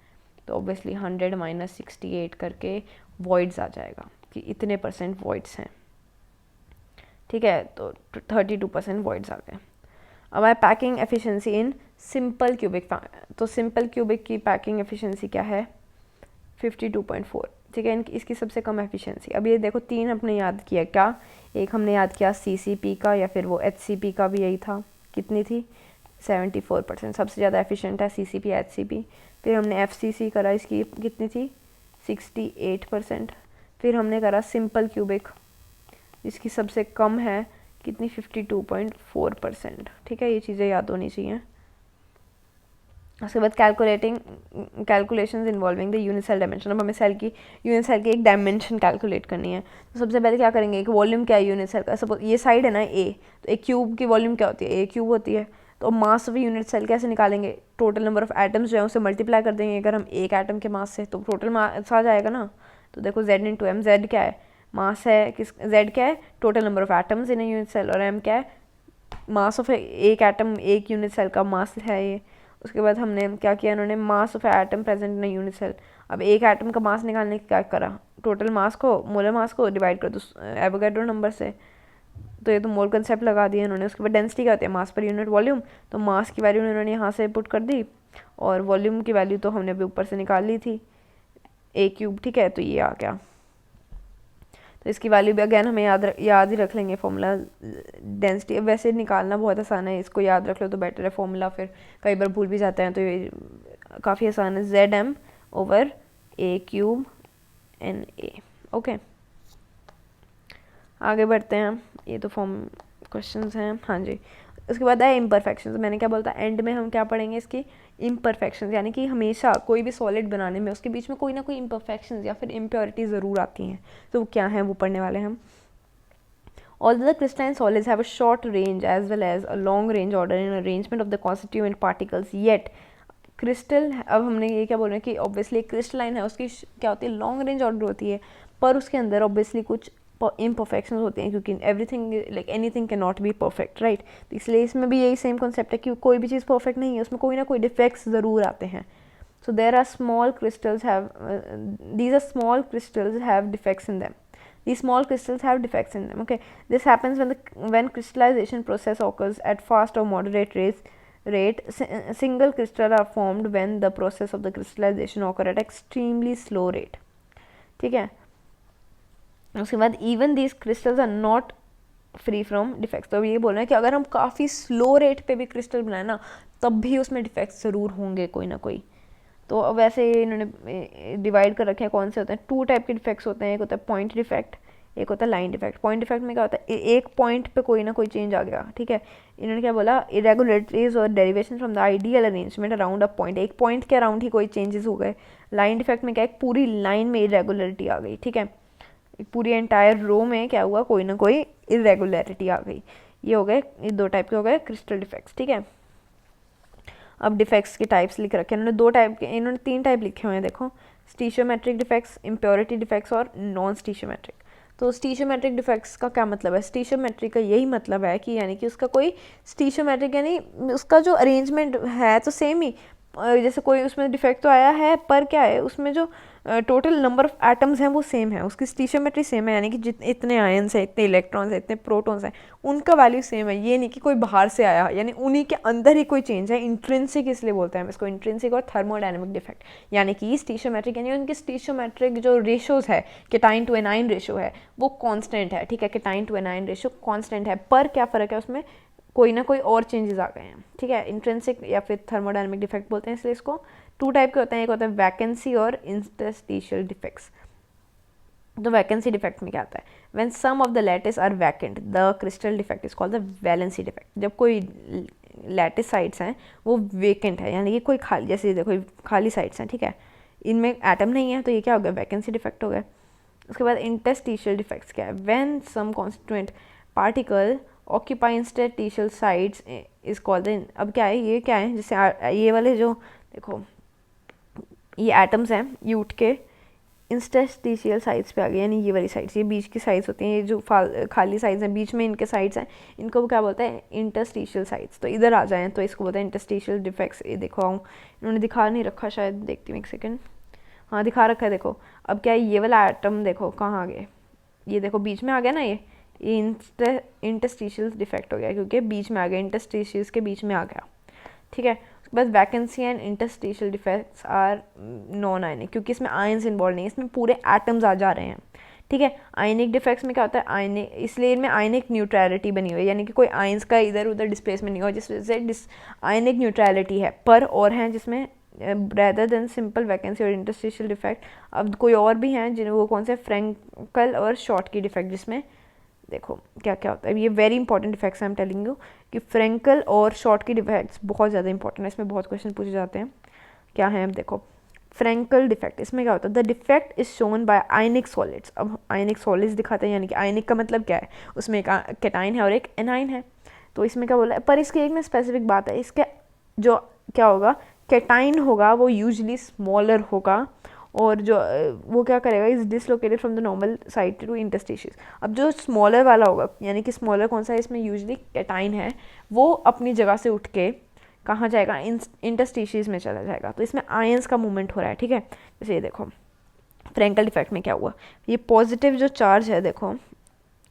तो ऑब्वियसली 100 - 68 करके वॉइड्स आ जाएगा कि इतने % वॉइड्स हैं, ठीक है। तो 32% वॉइड्स आ गए। अब है packing efficiency in simple cubic. तो सिंपल क्यूबिक की पैकिंग एफिशिएंसी क्या है 52.4, ठीक है। इसकी सबसे कम एफिशिएंसी। अब ये देखो 3 हमने याद किया, क्या, एक हमने याद किया CCP का, या फिर वो HCP का भी यही था, कितनी थी 74%, सबसे ज़्यादा एफिशिएंट है CCP HCP। फिर हमने FCC करा, इसकी कितनी थी 68%। फिर हमने करा सिंपल क्यूबिक, इसकी सबसे कम है कितनी 52.4%, ठीक है। ये चीज़ें याद होनी चाहिए। उसके बाद calculations involving the unit cell dimension. अब हमें यूनिट सेल की एक डायमेंशन कैलकुलेट करनी है। तो सबसे पहले क्या करेंगे, एक वॉल्यूम क्या है यूनिट सेल का, सपोज ये साइड है ना A, तो एक क्यूब की वॉल्यूम क्या होती है, A³ होती है। तो मास ऑफ यूनिट सेल कैसे निकालेंगे, टोटल नंबर ऑफ एटम्स जो है उसे मल्टीप्लाई कर देंगे अगर हम एक एटम के मास से, तो टोटल मास आ जाएगा ना। तो देखो Z × M, Z क्या है, मास है, Z क्या है, total number of atoms in a unit cell, और M क्या है, मास ऑफ एक एटम, एक यूनिट सेल का मास है ये। उसके बाद हमने क्या किया, इन्होंने mass of atom present in a unit cell. अब एक एटम का मास निकालने की क्या करा, टोटल मास को, मोलर मास को डिवाइड कर दो एवोगाड्रो नंबर से, तो ये तो मोल कंसेप्ट लगा दिया इन्होंने। उसके बाद डेंसिटी क्या होती है, मास पर यूनिट वॉल्यूम। तो मास की वैल्यू इन्होंने यहाँ से पुट कर दी, और वॉल्यूम की वैल्यू तो हमने अभी ऊपर से निकाल ली थी A³, ठीक है। तो ये आ गया। तो इसकी वैल्यू भी अगेन हमें याद ही रख लेंगे फॉर्मूला डेंसिटी। वैसे निकालना बहुत आसान है, इसको याद रख लो तो बेटर है फॉर्मूला, फिर कई बार भूल भी जाते हैं तो ये काफ़ी आसान है, ZM/A³ ओके। आगे बढ़ते हैं, ये तो फॉर्म क्वेश्चंस हैं। हाँ जी, उसके बाद है इम्परफेक्शंस। मैंने क्या बोलता एंड में हम क्या पढ़ेंगे इसकी इम्परफेक्शंस, यानी कि हमेशा कोई भी सॉलिड बनाने में उसके बीच में कोई ना कोई इम्परफेक्शंस या फिर इम्प्योरिटी ज़रूर आती हैं, तो वो क्या है वो पढ़ने वाले हम। Although the crystalline solids have a short range as well as a long range order in arrangement of the constituent particles, yet crystal, अब हमने ये क्या बोल रहे हैं कि ऑब्वियसली क्रिस्टलाइन है, उसकी क्या होती है लॉन्ग रेंज ऑर्डर होती है, पर उसके अंदर ऑब्वियसली कुछ इम्परफेक्शंस होती हैं, क्योंकि everything like anything can not be perfect, right. तो इसलिए इसमें भी यही सेम कॉन्सेप्ट है कि कोई भी चीज़ परफेक्ट नहीं है, उसमें कोई ना कोई डिफेक्ट्स ज़रूर आते हैं। So there are small crystals have, these are small crystals have defects in them. These small crystals have defects in them. Okay, this happens when crystallization process occurs at fast or moderate rate. Single crystal are formed when the process of the crystallization occur at extremely slow rate. ठीक है, उसके बाद even these crystals are not free from defects. तो ये बोल रहे हैं कि अगर हम काफ़ी स्लो रेट पे भी क्रिस्टल बनाए ना, तब भी उसमें डिफेक्ट्स ज़रूर होंगे कोई ना कोई। तो वैसे इन्होंने डिवाइड कर रखे हैं कौन से होते हैं, 2 टाइप के डिफेक्ट्स होते हैं, एक होता है पॉइंट डिफेक्ट, एक होता है लाइन डिफेक्ट। पॉइंट डिफेक्ट में क्या होता है, एक पॉइंट पे कोई ना कोई चेंज आ गया, ठीक है। इन्होंने क्या बोला, इरेगुलरिटीज और derivation from the ideal arrangement around a point, एक पॉइंट के अराउंड ही कोई चेंजेस हो गए। लाइन डिफेक्ट में क्या, एक पूरी लाइन में इरेगुलरिटी आ गई, ठीक है, पूरी एंटायर रो में क्या हुआ, कोई ना कोई इरेगुलरिटी आ गई। ये हो गए, ये 2 टाइप के हो गए क्रिस्टल डिफेक्ट्स, ठीक है। अब डिफेक्ट्स के टाइप्स लिख रखे हैं इन्होंने, 2 टाइप के, इन्होंने 3 टाइप लिखे हुए हैं देखो, स्टीशियोमेट्रिक डिफेक्ट्स, इम्प्योरिटी डिफेक्ट्स और नॉन स्टीशियोमेट्रिक। तो स्टीशियोमेट्रिक डिफेक्ट्स का क्या मतलब है, स्टीशियोमेट्रिक का यही मतलब है कि यानी कि उसका कोई स्टीशियोमेट्रिक यानी उसका जो अरेंजमेंट है तो सेम ही, जैसे कोई उसमें डिफेक्ट तो आया है पर क्या है उसमें जो टोटल नंबर ऑफ एटम्स हैं वो सेम है, उसकी स्टीशियोमेट्री सेम है, यानी कि जितने इतने आयन्स हैं, इतने इलेक्ट्रॉन्स हैं, इतने प्रोटॉन्स हैं, उनका वैल्यू सेम है। ये नहीं कि कोई बाहर से आया, यानी उन्हीं के अंदर ही कोई चेंज है। इंट्रिंसिक इसलिए बोलते हैं हम इसको, इंट्रिंसिक और थर्मोडायनेमिक डिफेक्ट, यानी कि स्टीशियोमेट्रिक यानी उनके स्टीशियोमेट्रिक जो रेशोज़ है, केटाइन टू एनाइन रेशो है वो कॉन्स्टेंट है, ठीक है, cation to anion ratio constant है, पर क्या फ़र्क है उसमें, कोई ना कोई और चेंजेस आ गए हैं, ठीक है। इंट्रिंसिक या फिर थर्मोडायनेमिक डिफेक्ट बोलते हैं, इसलिए इसको 2 टाइप के होते हैं, एक होता है वैकेंसी और इंटरस्टिशियल डिफेक्ट्स। तो वैकेंसी डिफेक्ट में क्या आता है, when some of the lattice are vacant the crystal defect is called the valency defect. जब कोई लैटिस साइड्स हैं वो वेकेंट है, यानी कि कोई खाली, जैसे देखो खाली साइड्स हैं, ठीक है, इनमें एटम नहीं है, तो ये क्या हो गया, वैकेंसी डिफेक्ट हो गया। उसके बाद इंटरस्टिशियल डिफेक्ट्स क्या है, when some constituent particle occupy interstitial sides is called the, अब क्या है, ये क्या है, जैसे ये वाले जो देखो ये एटम्स हैं, ये उठ के इंटरस्टिशियल साइड्स पे आ गए, यानी ये वाली साइड्स, ये बीच की साइड्स होती हैं, ये जो खाली साइड्स हैं बीच में इनके साइड्स हैं, इनको क्या बोलते हैं, इंटरस्टिशियल साइड्स। तो इधर आ जाएँ तो इसको बोलते हैं इंटरस्टिशियल डिफेक्ट्स। ये देखो इन्होंने दिखा नहीं रखा शायद, देखती हूँ एक सेकेंड, हाँ दिखा रखा है, देखो अब क्या है, ये वाला एटम देखो कहाँ आ गए, ये देखो बीच में आ गया ना, ये इंटरस्टिशियल डिफेक्ट हो गया, क्योंकि बीच में आ गया, इंटरस्टिशियल्स के बीच में आ गया, ठीक है। उसके बाद vacancy and interstitial defects are non ionic, क्योंकि इसमें आयन्स इन्वॉल्व नहीं है, इसमें पूरे एटम्स आ जा रहे हैं, ठीक है। आयनिक डिफेक्ट्स में क्या होता है, आयनिक, इसलिए इनमें आयनिक न्यूट्रलिटी बनी हुई है, यानी कि कोई आयन्स का इधर उधर डिस्प्लेसमेंट नहीं हुआ, जिस वजह से आयनिक न्यूट्रलिटी है। पर और हैं जिसमें रेदर देन सिंपल वैकेंसी और इंटरस्टिशियल डिफेक्ट, अब कोई और भी हैं जिन्हें, वो कौन से, फ्रैंकल और शॉर्ट की डिफेक्ट, जिसमें देखो क्या क्या होता है, ये very important defects I am telling you कि फ्रैंकल और शॉर्ट की डिफेक्ट्स बहुत ज़्यादा इंपॉर्टेंट है, इसमें बहुत क्वेश्चन पूछे जाते हैं। क्या है, अब देखो फ्रैंकल डिफेक्ट, इसमें क्या होता है, the defect is shown by ionic solids. अब आयनिक सॉलिड्स दिखाते हैं, यानी कि आयनिक का मतलब क्या है, उसमें एक केटाइन है और एक एनाइन है। तो इसमें क्या बोला है, पर इसकी एक ना स्पेसिफिक बात है, इसके जो क्या होगा, केटाइन होगा वो यूजली स्मॉलर होगा, और जो वो क्या करेगा, is dislocated from the normal site to interstitials. अब जो स्मॉलर वाला होगा, यानी कि स्मॉलर कौन सा है, इसमें यूजली केटाइन है, वो अपनी जगह से उठ के कहाँ जाएगा, इंटरस्टिशियस में चला जाएगा। तो इसमें आयंस का मूवमेंट हो रहा है, ठीक है। जैसे ये देखो फ्रैंकल डिफेक्ट में क्या हुआ, ये पॉजिटिव जो चार्ज है देखो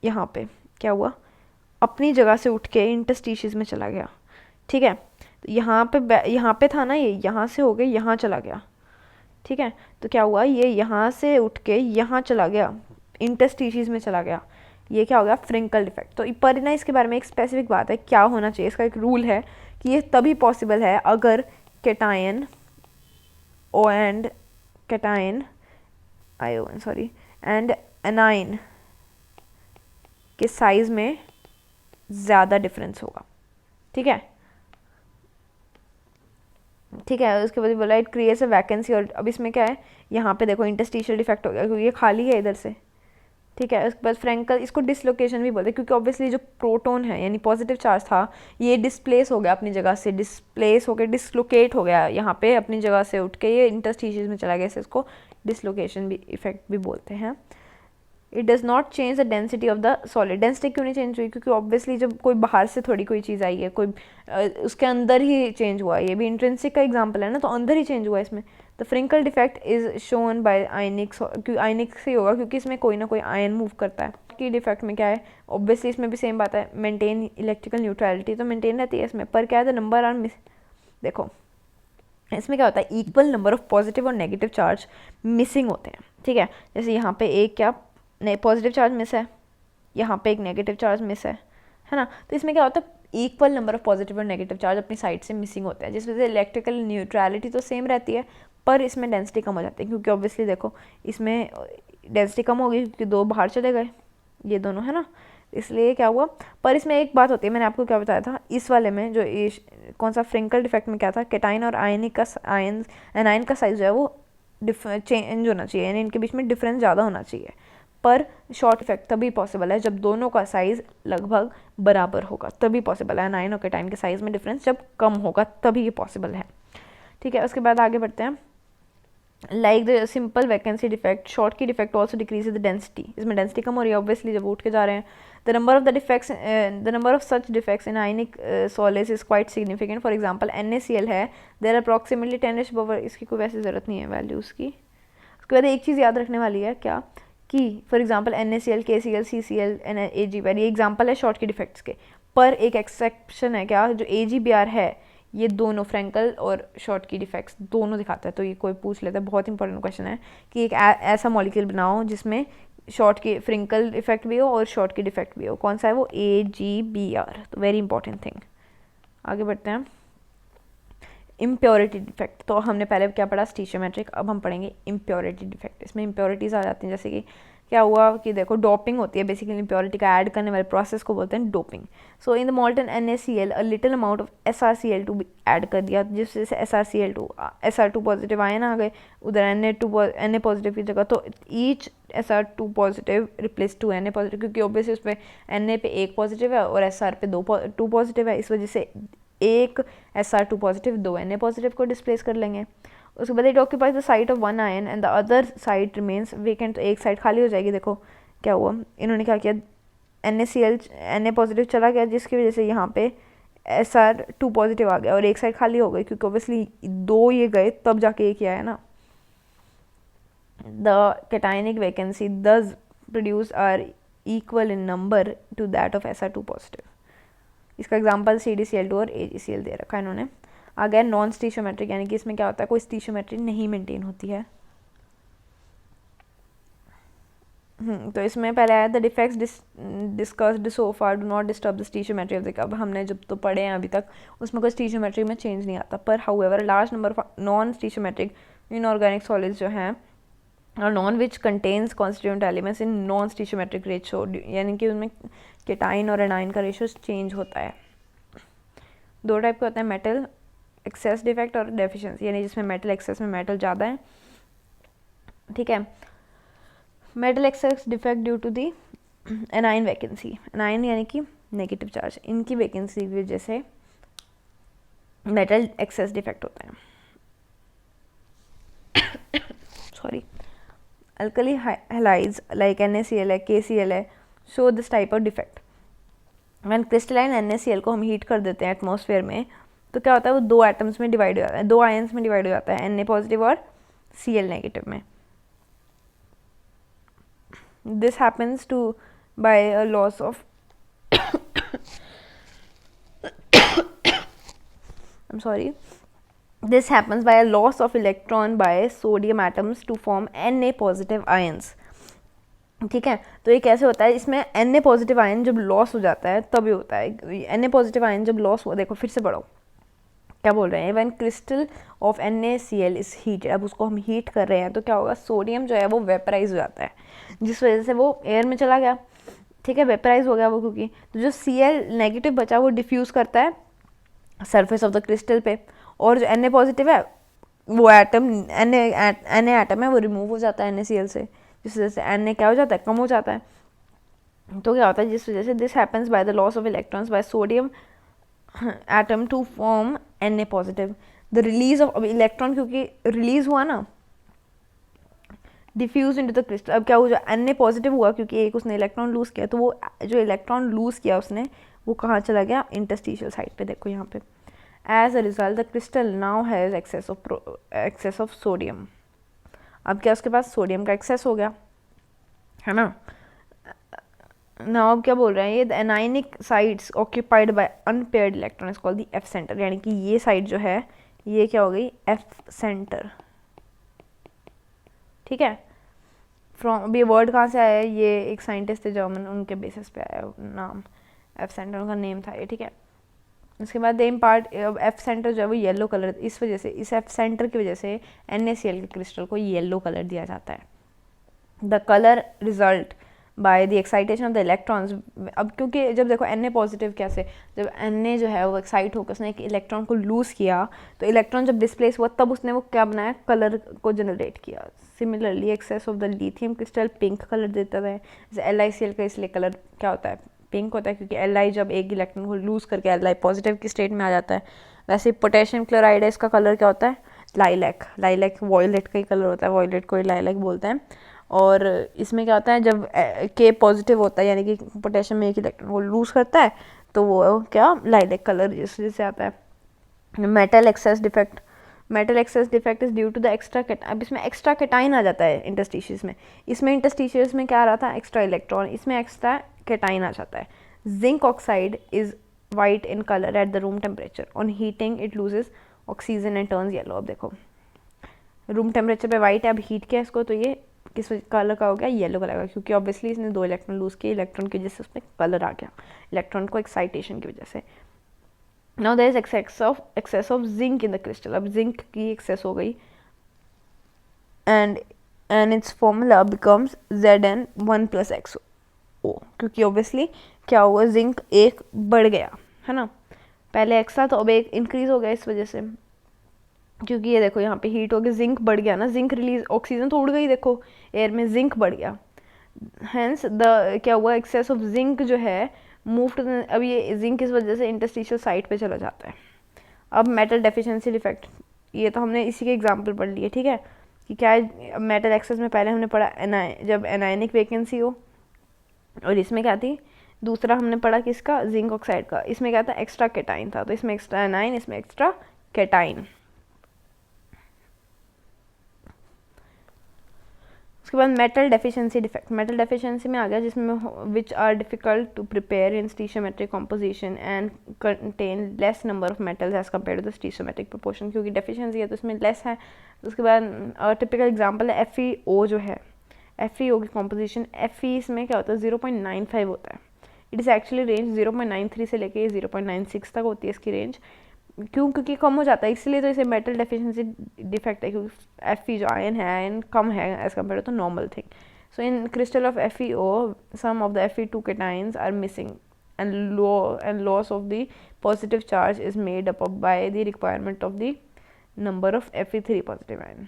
यहाँ पे क्या हुआ, अपनी जगह से उठ के इंटरस्टिशियस में चला गया, ठीक है। तो यहाँ पे था ना, ये यहाँ से हो गया यहाँ चला गया, ठीक है। तो क्या हुआ, ये यहाँ से उठ के यहाँ चला गया, इंटरस्टीशीज में चला गया, ये क्या हो गया, फ्रिंकल डिफेक्ट। तो पर ना इसके बारे में एक स्पेसिफिक बात है, क्या होना चाहिए, इसका एक रूल है कि ये तभी पॉसिबल है अगर cation oh and cation anion sorry and anion के साइज में ज़्यादा डिफरेंस होगा। ठीक है, ठीक है। उसके बाद बोला इट क्रिएट्स अ वैकेंसी, और अब इसमें क्या है, यहाँ पे देखो इंटरस्टिशियल डिफेक्ट हो गया क्योंकि ये खाली है इधर से। ठीक है, उसके बाद फ्रैंकल, इसको डिसलोकेशन भी बोलते हैं क्योंकि ऑब्वियसली जो प्रोटोन है यानी पॉजिटिव चार्ज था ये डिस्प्लेस हो गया अपनी जगह से, डिस्प्लेस होकर डिसलोकेट हो गया यहाँ पे अपनी जगह से उठ के ये इंटरस्टिशियस में चला गया, इसे इसको डिसलोकेशन भी इफेक्ट भी बोलते हैं। It does not change the density of the solid. Density क्यों नहीं चेंज हुई, क्योंकि ऑब्वियसली जब कोई बाहर से थोड़ी कोई चीज़ आई है, कोई उसके अंदर ही चेंज हुआ, ये भी इंट्रिंसिक का एग्जांपल है ना, तो अंदर ही चेंज हुआ इसमें। The Frenkel defect is shown by ionic, क्योंकि आयनिक से होगा क्योंकि इसमें कोई ना कोई आयन मूव करता है। की डिफेक्ट में क्या है, ऑब्वियसली इसमें भी सेम बात है, मेंटेन इलेक्ट्रिकल न्यूट्रलिटी, तो मेंटेन रहती है इसमें, पर क्या है द नंबर आर देखो इसमें क्या होता है, इक्वल नंबर ऑफ पॉजिटिव और नेगेटिव चार्ज मिसिंग होते हैं। ठीक है, जैसे यहाँ पे एक क्या पॉजिटिव चार्ज मिस है, यहाँ पे एक नेगेटिव चार्ज मिस है ना, तो इसमें क्या होता है इक्वल नंबर ऑफ पॉजिटिव और नेगेटिव चार्ज अपनी साइड से मिसिंग होते हैं, जिस वजह से इलेक्ट्रिकल न्यूट्रलिटी तो सेम रहती है पर इसमें डेंसिटी कम हो जाती है, क्योंकि ऑब्वियसली देखो इसमें डेंसिटी कम होगी क्योंकि दो बाहर चले गए ये दोनों, है ना, इसलिए क्या हुआ। पर इसमें एक बात होती है, मैंने आपको क्या बताया था इस वाले में, जो कौन सा फ्रिंकल डिफेक्ट में क्या था, कैटाइन और आयनिक का एनाइन का साइज जो है वो चेंज होना चाहिए, यानी इनके बीच में डिफरेंस ज़्यादा होना चाहिए। पर शॉर्ट इफेक्ट तभी पॉसिबल है जब दोनों का साइज़ लगभग बराबर होगा, तभी पॉसिबल है। एनाइन और कैटाइन के साइज़ में डिफरेंस जब कम होगा तभी ये पॉसिबल है। ठीक है, उसके बाद आगे बढ़ते हैं। Like the simple vacancy defect, Schottky defect also decrease the density, इसमें डेंसिटी कम हो रही है ऑब्वियसली जब उठ के जा रहे हैं। The number of the defects, the number of such defects in ionic solids is quite significant. For example NaCl है, देयर आर अप्रॉक्सीमेटली 10⁻⁴, इसकी कोई वैसे ज़रूरत नहीं है वैल्यूज़ की। उसके बाद एक चीज़ याद रखने वाली है क्या, कि for example NaCl, KCl, CCl, AgBr, ये एग्जांपल है शॉर्ट की डिफेक्ट्स के, पर एक एक्सेप्शन है क्या, जो AgBr है ये दोनों फ्रैंकल और शॉर्ट की डिफेक्ट्स दोनों दिखाता है। तो ये कोई पूछ लेता है, बहुत इंपॉर्टेंट क्वेश्चन है कि एक ऐसा मॉलिक्यूल बनाओ जिसमें शॉर्ट की फ्रिंकल इफेक्ट भी हो और शॉर्ट की डिफेक्ट भी हो, कौन सा है वो, AgBr, तो वेरी इंपॉर्टेंट थिंग। आगे बढ़ते हैं, इम्प्योरिटी डिफेक्ट, तो हमने पहले क्या पढ़ा, स्टीशियोमेट्रिक, अब हम पढ़ेंगे इम्प्योरिटी डिफेक्ट। इसमें इम्प्योरिटीज़ आ जाती हैं, जैसे कि क्या हुआ कि देखो डोपिंग होती है, बेसिकली इम्प्योरिटी का ऐड करने वाले प्रोसेस को बोलते हैं doping. So in the मॉल्टन NaCl a little amount of SrCl2 भी ऐड कर दिया, जिस वजह से SR2 पॉजिटिव आए ना आ गए उधर Na पॉजिटिव की जगह, तो each SR2 positive replace to Na positive, क्योंकि ऑब्वियसली उस पर Na पे एक पॉजिटिव है और SR पे 2 पॉजिटिव है, इस वजह से एक SR2 पॉजिटिव 2 Na पॉजिटिव को डिस्प्लेस कर लेंगे। उसके बाद it occupies the site of one ion and the other side remains vacant, तो एक साइड खाली हो जाएगी। देखो क्या हुआ, इन्होंने क्या किया, Na पॉजिटिव चला गया जिसकी वजह से यहाँ पे SR2 पॉजिटिव आ गया और एक साइड खाली हो गई, क्योंकि ऑब्वियसली 2 ये गए तब जाके एक आया ना। The cationic vacancy thus produce are equal in number to that of SR2 positive. इसका एग्जांपल CdCl2 और AgCl दे रखा है इन्होंने। आ गया नॉन स्टीशियोमेट्रिक, यानी कि इसमें क्या होता है, कोई स्टीशियोमेट्री नहीं मेंटेन होती है। तो इसमें पहले आया the defects discussed so far do not disturb the stoichiometry of the, अब हमने जब तो पढ़े हैं अभी तक उसमें कोई स्टीशियोमेट्री में चेंज नहीं आता, पर however large number of non stoichiometric inorganic solids जो हैं और non which contains constituent elements in non stoichiometric ratio, यानी कि उनमें कैटाइन और एनाइन का रेशो चेंज होता है। 2 टाइप के होते हैं, मेटल एक्सेस डिफेक्ट और डेफिशिएंसी, यानी जिसमें मेटल एक्सेस में मेटल ज़्यादा है। ठीक है, metal excess defect due to the anion vacancy, anion यानी कि नेगेटिव चार्ज, इनकी वैकेंसी की वजह से मेटल एक्सेस डिफेक्ट होता है। Sorry, alkali halides like NaCl है, KCl है, show this type of defect. When crystalline NaCl को हम हीट कर देते हैं एटमॉस्फेयर में, तो क्या होता है, वो 2 एटम्स में डिवाइड हो जाता है, 2 आयंस में डिवाइड हो जाता है, Na पॉजिटिव और Cl नेगेटिव में। This happens to by a loss of I'm sorry, this happens by a loss of electron by sodium atoms to form Na positive ions. ठीक है। तो ये कैसे होता है, इसमें Na पॉजिटिव आयन जब लॉस हो जाता है तभी होता है। Na पॉजिटिव आयन जब लॉस हुआ, देखो फिर से पढ़ो क्या बोल रहे हैं, when crystal of NaCl is heated, अब उसको हम हीट कर रहे हैं तो क्या होगा, सोडियम जो है वो वेपराइज हो जाता है, जिस वजह से वो एयर में चला गया। ठीक है, वेपराइज हो गया वो, क्योंकि तो जो Cl नेगेटिव बचा वो डिफ्यूज़ करता है सरफेस ऑफ द क्रिस्टल पे, और जो Na पॉजिटिव है वो एटम Na एटम है वो रिमूव हो जाता है NaCl से, जिस वजह से Na क्या हो जाता है, कम हो जाता है। तो क्या होता है, जिस वजह से this happens by the loss of electrons by sodium atom to form Na positive. The release of, अब इलेक्ट्रॉन क्योंकि रिलीज हुआ ना, डिफ्यूज इनटू द क्रिस्टल, अब क्या हुआ, Na पॉजिटिव हुआ क्योंकि एक उसने इलेक्ट्रॉन लूज किया, तो वो जो इलेक्ट्रॉन लूज किया उसने वो कहाँ चला गया, इंटरस्टिशियल साइड पे, देखो यहाँ पे। As a result the crystal now has excess of sodium, अब क्या उसके पास सोडियम का एक्सेस हो गया, है ना। नाउ अब क्या बोल रहे हैं, ये the anionic sides occupied by unpaired electron is called the F centre, यानी कि ये साइड जो है ये क्या हो गई, एफ सेंटर। ठीक है, फ्रॉम, अभी वर्ड कहाँ से आया है, ये एक साइंटिस्ट थे जर्मन, उनके बेसिस पे आया नाम, एफ सेंटर उनका नेम था ये। ठीक है, उसके बाद देम पार्ट, एफ सेंटर जो है वो येलो कलर, इस वजह से, इस एफ सेंटर की वजह से NaCl के क्रिस्टल को येलो कलर दिया जाता है। The colour result by the excitation of the electrons, अब क्योंकि जब देखो Na पॉजिटिव कैसे, जब Na जो है वो एक्साइट होकर उसने एक इलेक्ट्रॉन को लूज़ किया, तो इलेक्ट्रॉन जब डिस्प्लेस हुआ तब उसने वो क्या बनाया, कलर को जनरेट किया। Similarly excess of the lithium crystal pink colour देता है, जैसे LiCl का इसलिए कलर क्या होता है, पिंक होता है, क्योंकि Li जब एक इलेक्ट्रॉन को लूज़ करके Li पॉजिटिव की स्टेट में आ जाता है। वैसे पोटेशियम क्लोराइड है, इसका कलर क्या होता है, लाइलैक वॉयलेट का ही कलर होता है, वॉयलेट को ही लाइलैक बोलते हैं। और इसमें क्या होता है, जब K पॉजिटिव होता है, यानी कि पोटेशियम में एक इलेक्ट्रॉन को लूज़ करता है, तो वो क्या, लाइलैक कलर जिस वजह से आता है। Metal excess defect, metal excess defect is due to the extra cation, अब इसमें एक्स्ट्रा कैटाइन आ जाता है इंटरस्टिशियस में, इसमें इंटरस्टिशियस में क्या आ रहा था, एक्स्ट्रा इलेक्ट्रॉन, इसमें एक्स्ट्रा कैटाइन आ जाता है। Zinc oxide is white in colour at the room temperature, on heating it loses oxygen and turns yellow. अब देखो रूम टेम्परेचर पे वाइट है, अब हीट किया इसको तो ये किस कलर का हो गया, येलो कलर का, क्योंकि ऑब्वियसली इसने 2 इलेक्ट्रॉन लूज़ किए, इलेक्ट्रॉन की वजह से उसमें कलर आ गया, इलेक्ट्रॉन को एक्साइटेशन की वजह से। Now there is excess of zinc in the crystal, अब जिंक की एक्सेस हो गई, and its formula becomes Zn1 + XO, क्योंकि ऑब्वियसली क्या हुआ, जिंक एक बढ़ गया, है ना, पहले एक्स था तो अब एक इंक्रीज हो गया इस वजह से, क्योंकि ये देखो यहाँ पे हीट हो गई, जिंक बढ़ गया ना, जिंक रिलीज, ऑक्सीजन तो उड़ गई देखो एयर में, जिंक बढ़ गया, हेंस द क्या हुआ, एक्सेस ऑफ जिंक जो है मूव टू, अब ये जिंक इस वजह से इंटरस्टिशियल साइट पे चला जाता है। अब मेटल डेफिशिएंसी डिफेक्ट, ये तो हमने इसी के एग्जांपल पढ़ लिए, ठीक है, कि क्या है मेटल एक्सेस में, पहले हमने पढ़ा जब एनायनिक वैकेंसी हो, और इसमें क्या थी, दूसरा हमने पढ़ा किसका, जिंक ऑक्साइड का, इसमें क्या था, एक्स्ट्रा कैटाइन था, तो इसमें एक्स्ट्रा एनाइन, इसमें एक्स्ट्रा कैटाइन। उसके बाद metal deficiency defect, metal deficiency में आ गया जिसमें which are difficult to prepare in stoichiometric composition and contain less number of metals as compare to the stoichiometric proportion, क्योंकि डेफिशिएंसी है तो इसमें लेस है। उसके बाद टिपिकल एग्जांपल है FeO जो है, FeO की कॉम्पोजिशन, Fe इसमें क्या होता है, 0.95 होता है, इट इज़ एक्चुअली रेंज 0.93 से लेके 0.96 तक होती है इसकी रेंज, क्यों, क्योंकि कम हो जाता है, इसलिए तो इसे मेटल डेफिशिएंसी डिफेक्ट है, क्योंकि Fe जो आयन है, आयन कम है as compare to normal thing. So in crystal of FeO some of the Fe2 cations are missing and loss of the positive charge is made up by the requirement of the number of Fe3 positive ion।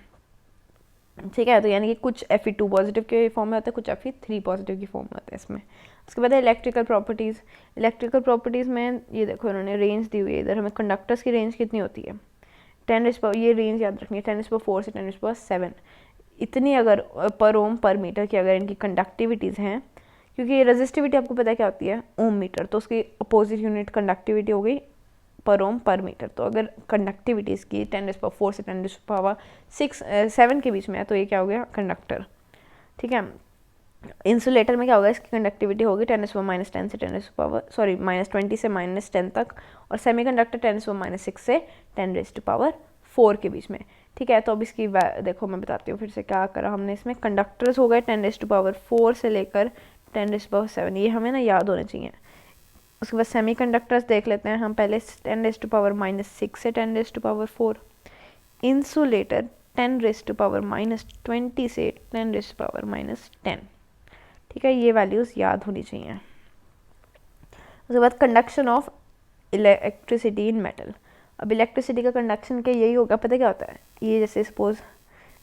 ठीक है, तो यानी कि कुछ Fe2 positive के form में होता है, कुछ Fe3 पॉजिटिव की फॉर्म में होता है इसमें। उसके बाद है इलेक्ट्रिकल प्रॉपर्टीज़, इलेक्ट्रिकल प्रॉपर्टीज़ में ये देखो इन्होंने रेंज दी हुई है, इधर हमें कंडक्टर्स की रेंज कितनी होती है, 10⁻, ये रेंज याद रखनी है, 10⁻4 से 10⁻7 इतनी अगर पर ओम पर मीटर की अगर इनकी कंडक्टिविटीज़ हैं, क्योंकि रेजिस्टिविटी आपको पता है क्या होती है, ओम मीटर, तो उसकी अपोजिट यूनिट कंडक्टिविटी हो गई पर ओम पर मीटर, तो अगर कंडक्टिविटीज़ की 10⁻4 से 10⁻7 के बीच में है तो ये क्या हो गया, कंडक्टर। ठीक है, इंसुलेटर में क्या होगा, इसकी कंडक्टिविटी होगी 10⁻10 से -20 से -10 तक, और सेमीकंडक्टर 10⁻6 से 10⁻4 के बीच में। ठीक है। तो अब इसकी देखो मैं बताती हूँ फिर से क्या करा हमने इसमें। कंडक्टर्स हो गए 10⁴ से लेकर 10⁷, ये हमें ना याद होने चाहिए। उसके बाद सेमी कंडक्टर्स देख लेते हैं हम पहले 10⁻⁻6 से 10⁴। इंसुलेटर 10⁻⁻20 से 10⁻⁻10। ठीक है, ये वैल्यूज़ याद होनी चाहिए। उसके बाद conduction of electricity in metal. अब इलेक्ट्रिसिटी का कंडक्शन क्या यही होगा, पता क्या होता है, ये जैसे सपोज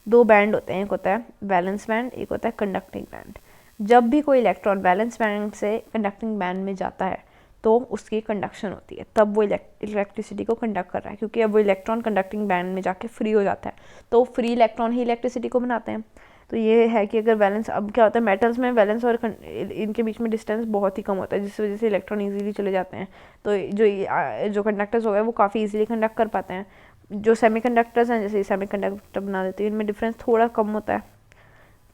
2 बैंड होते हैं, एक होता है वैलेंस बैंड, एक होता है कंडक्टिंग बैंड। जब भी कोई इलेक्ट्रॉन वैलेंस बैंड से कंडक्टिंग बैंड में जाता है तो उसकी कंडक्शन होती है, तब वो इलेक्ट्रिसिटी को कंडक्ट कर रहा है, क्योंकि अब वो इलेक्ट्रॉन कंडक्टिंग बैंड में जाके फ्री हो जाता है, तो फ्री इलेक्ट्रॉन ही इलेक्ट्रिसिटी को बनाते हैं। तो ये है कि अगर वैलेंस, अब क्या होता है मेटल्स में वैलेंस और इनके बीच में डिस्टेंस बहुत ही कम होता है, जिस वजह से इलेक्ट्रॉन इजीली चले जाते हैं। तो जो कंडक्टर्स हो गए वो काफ़ी इजीली कंडक्ट कर पाते हैं। जो सेमीकंडक्टर्स हैं, जैसे सेमीकंडक्टर बना देते हैं, इनमें डिफरेंस थोड़ा कम होता है,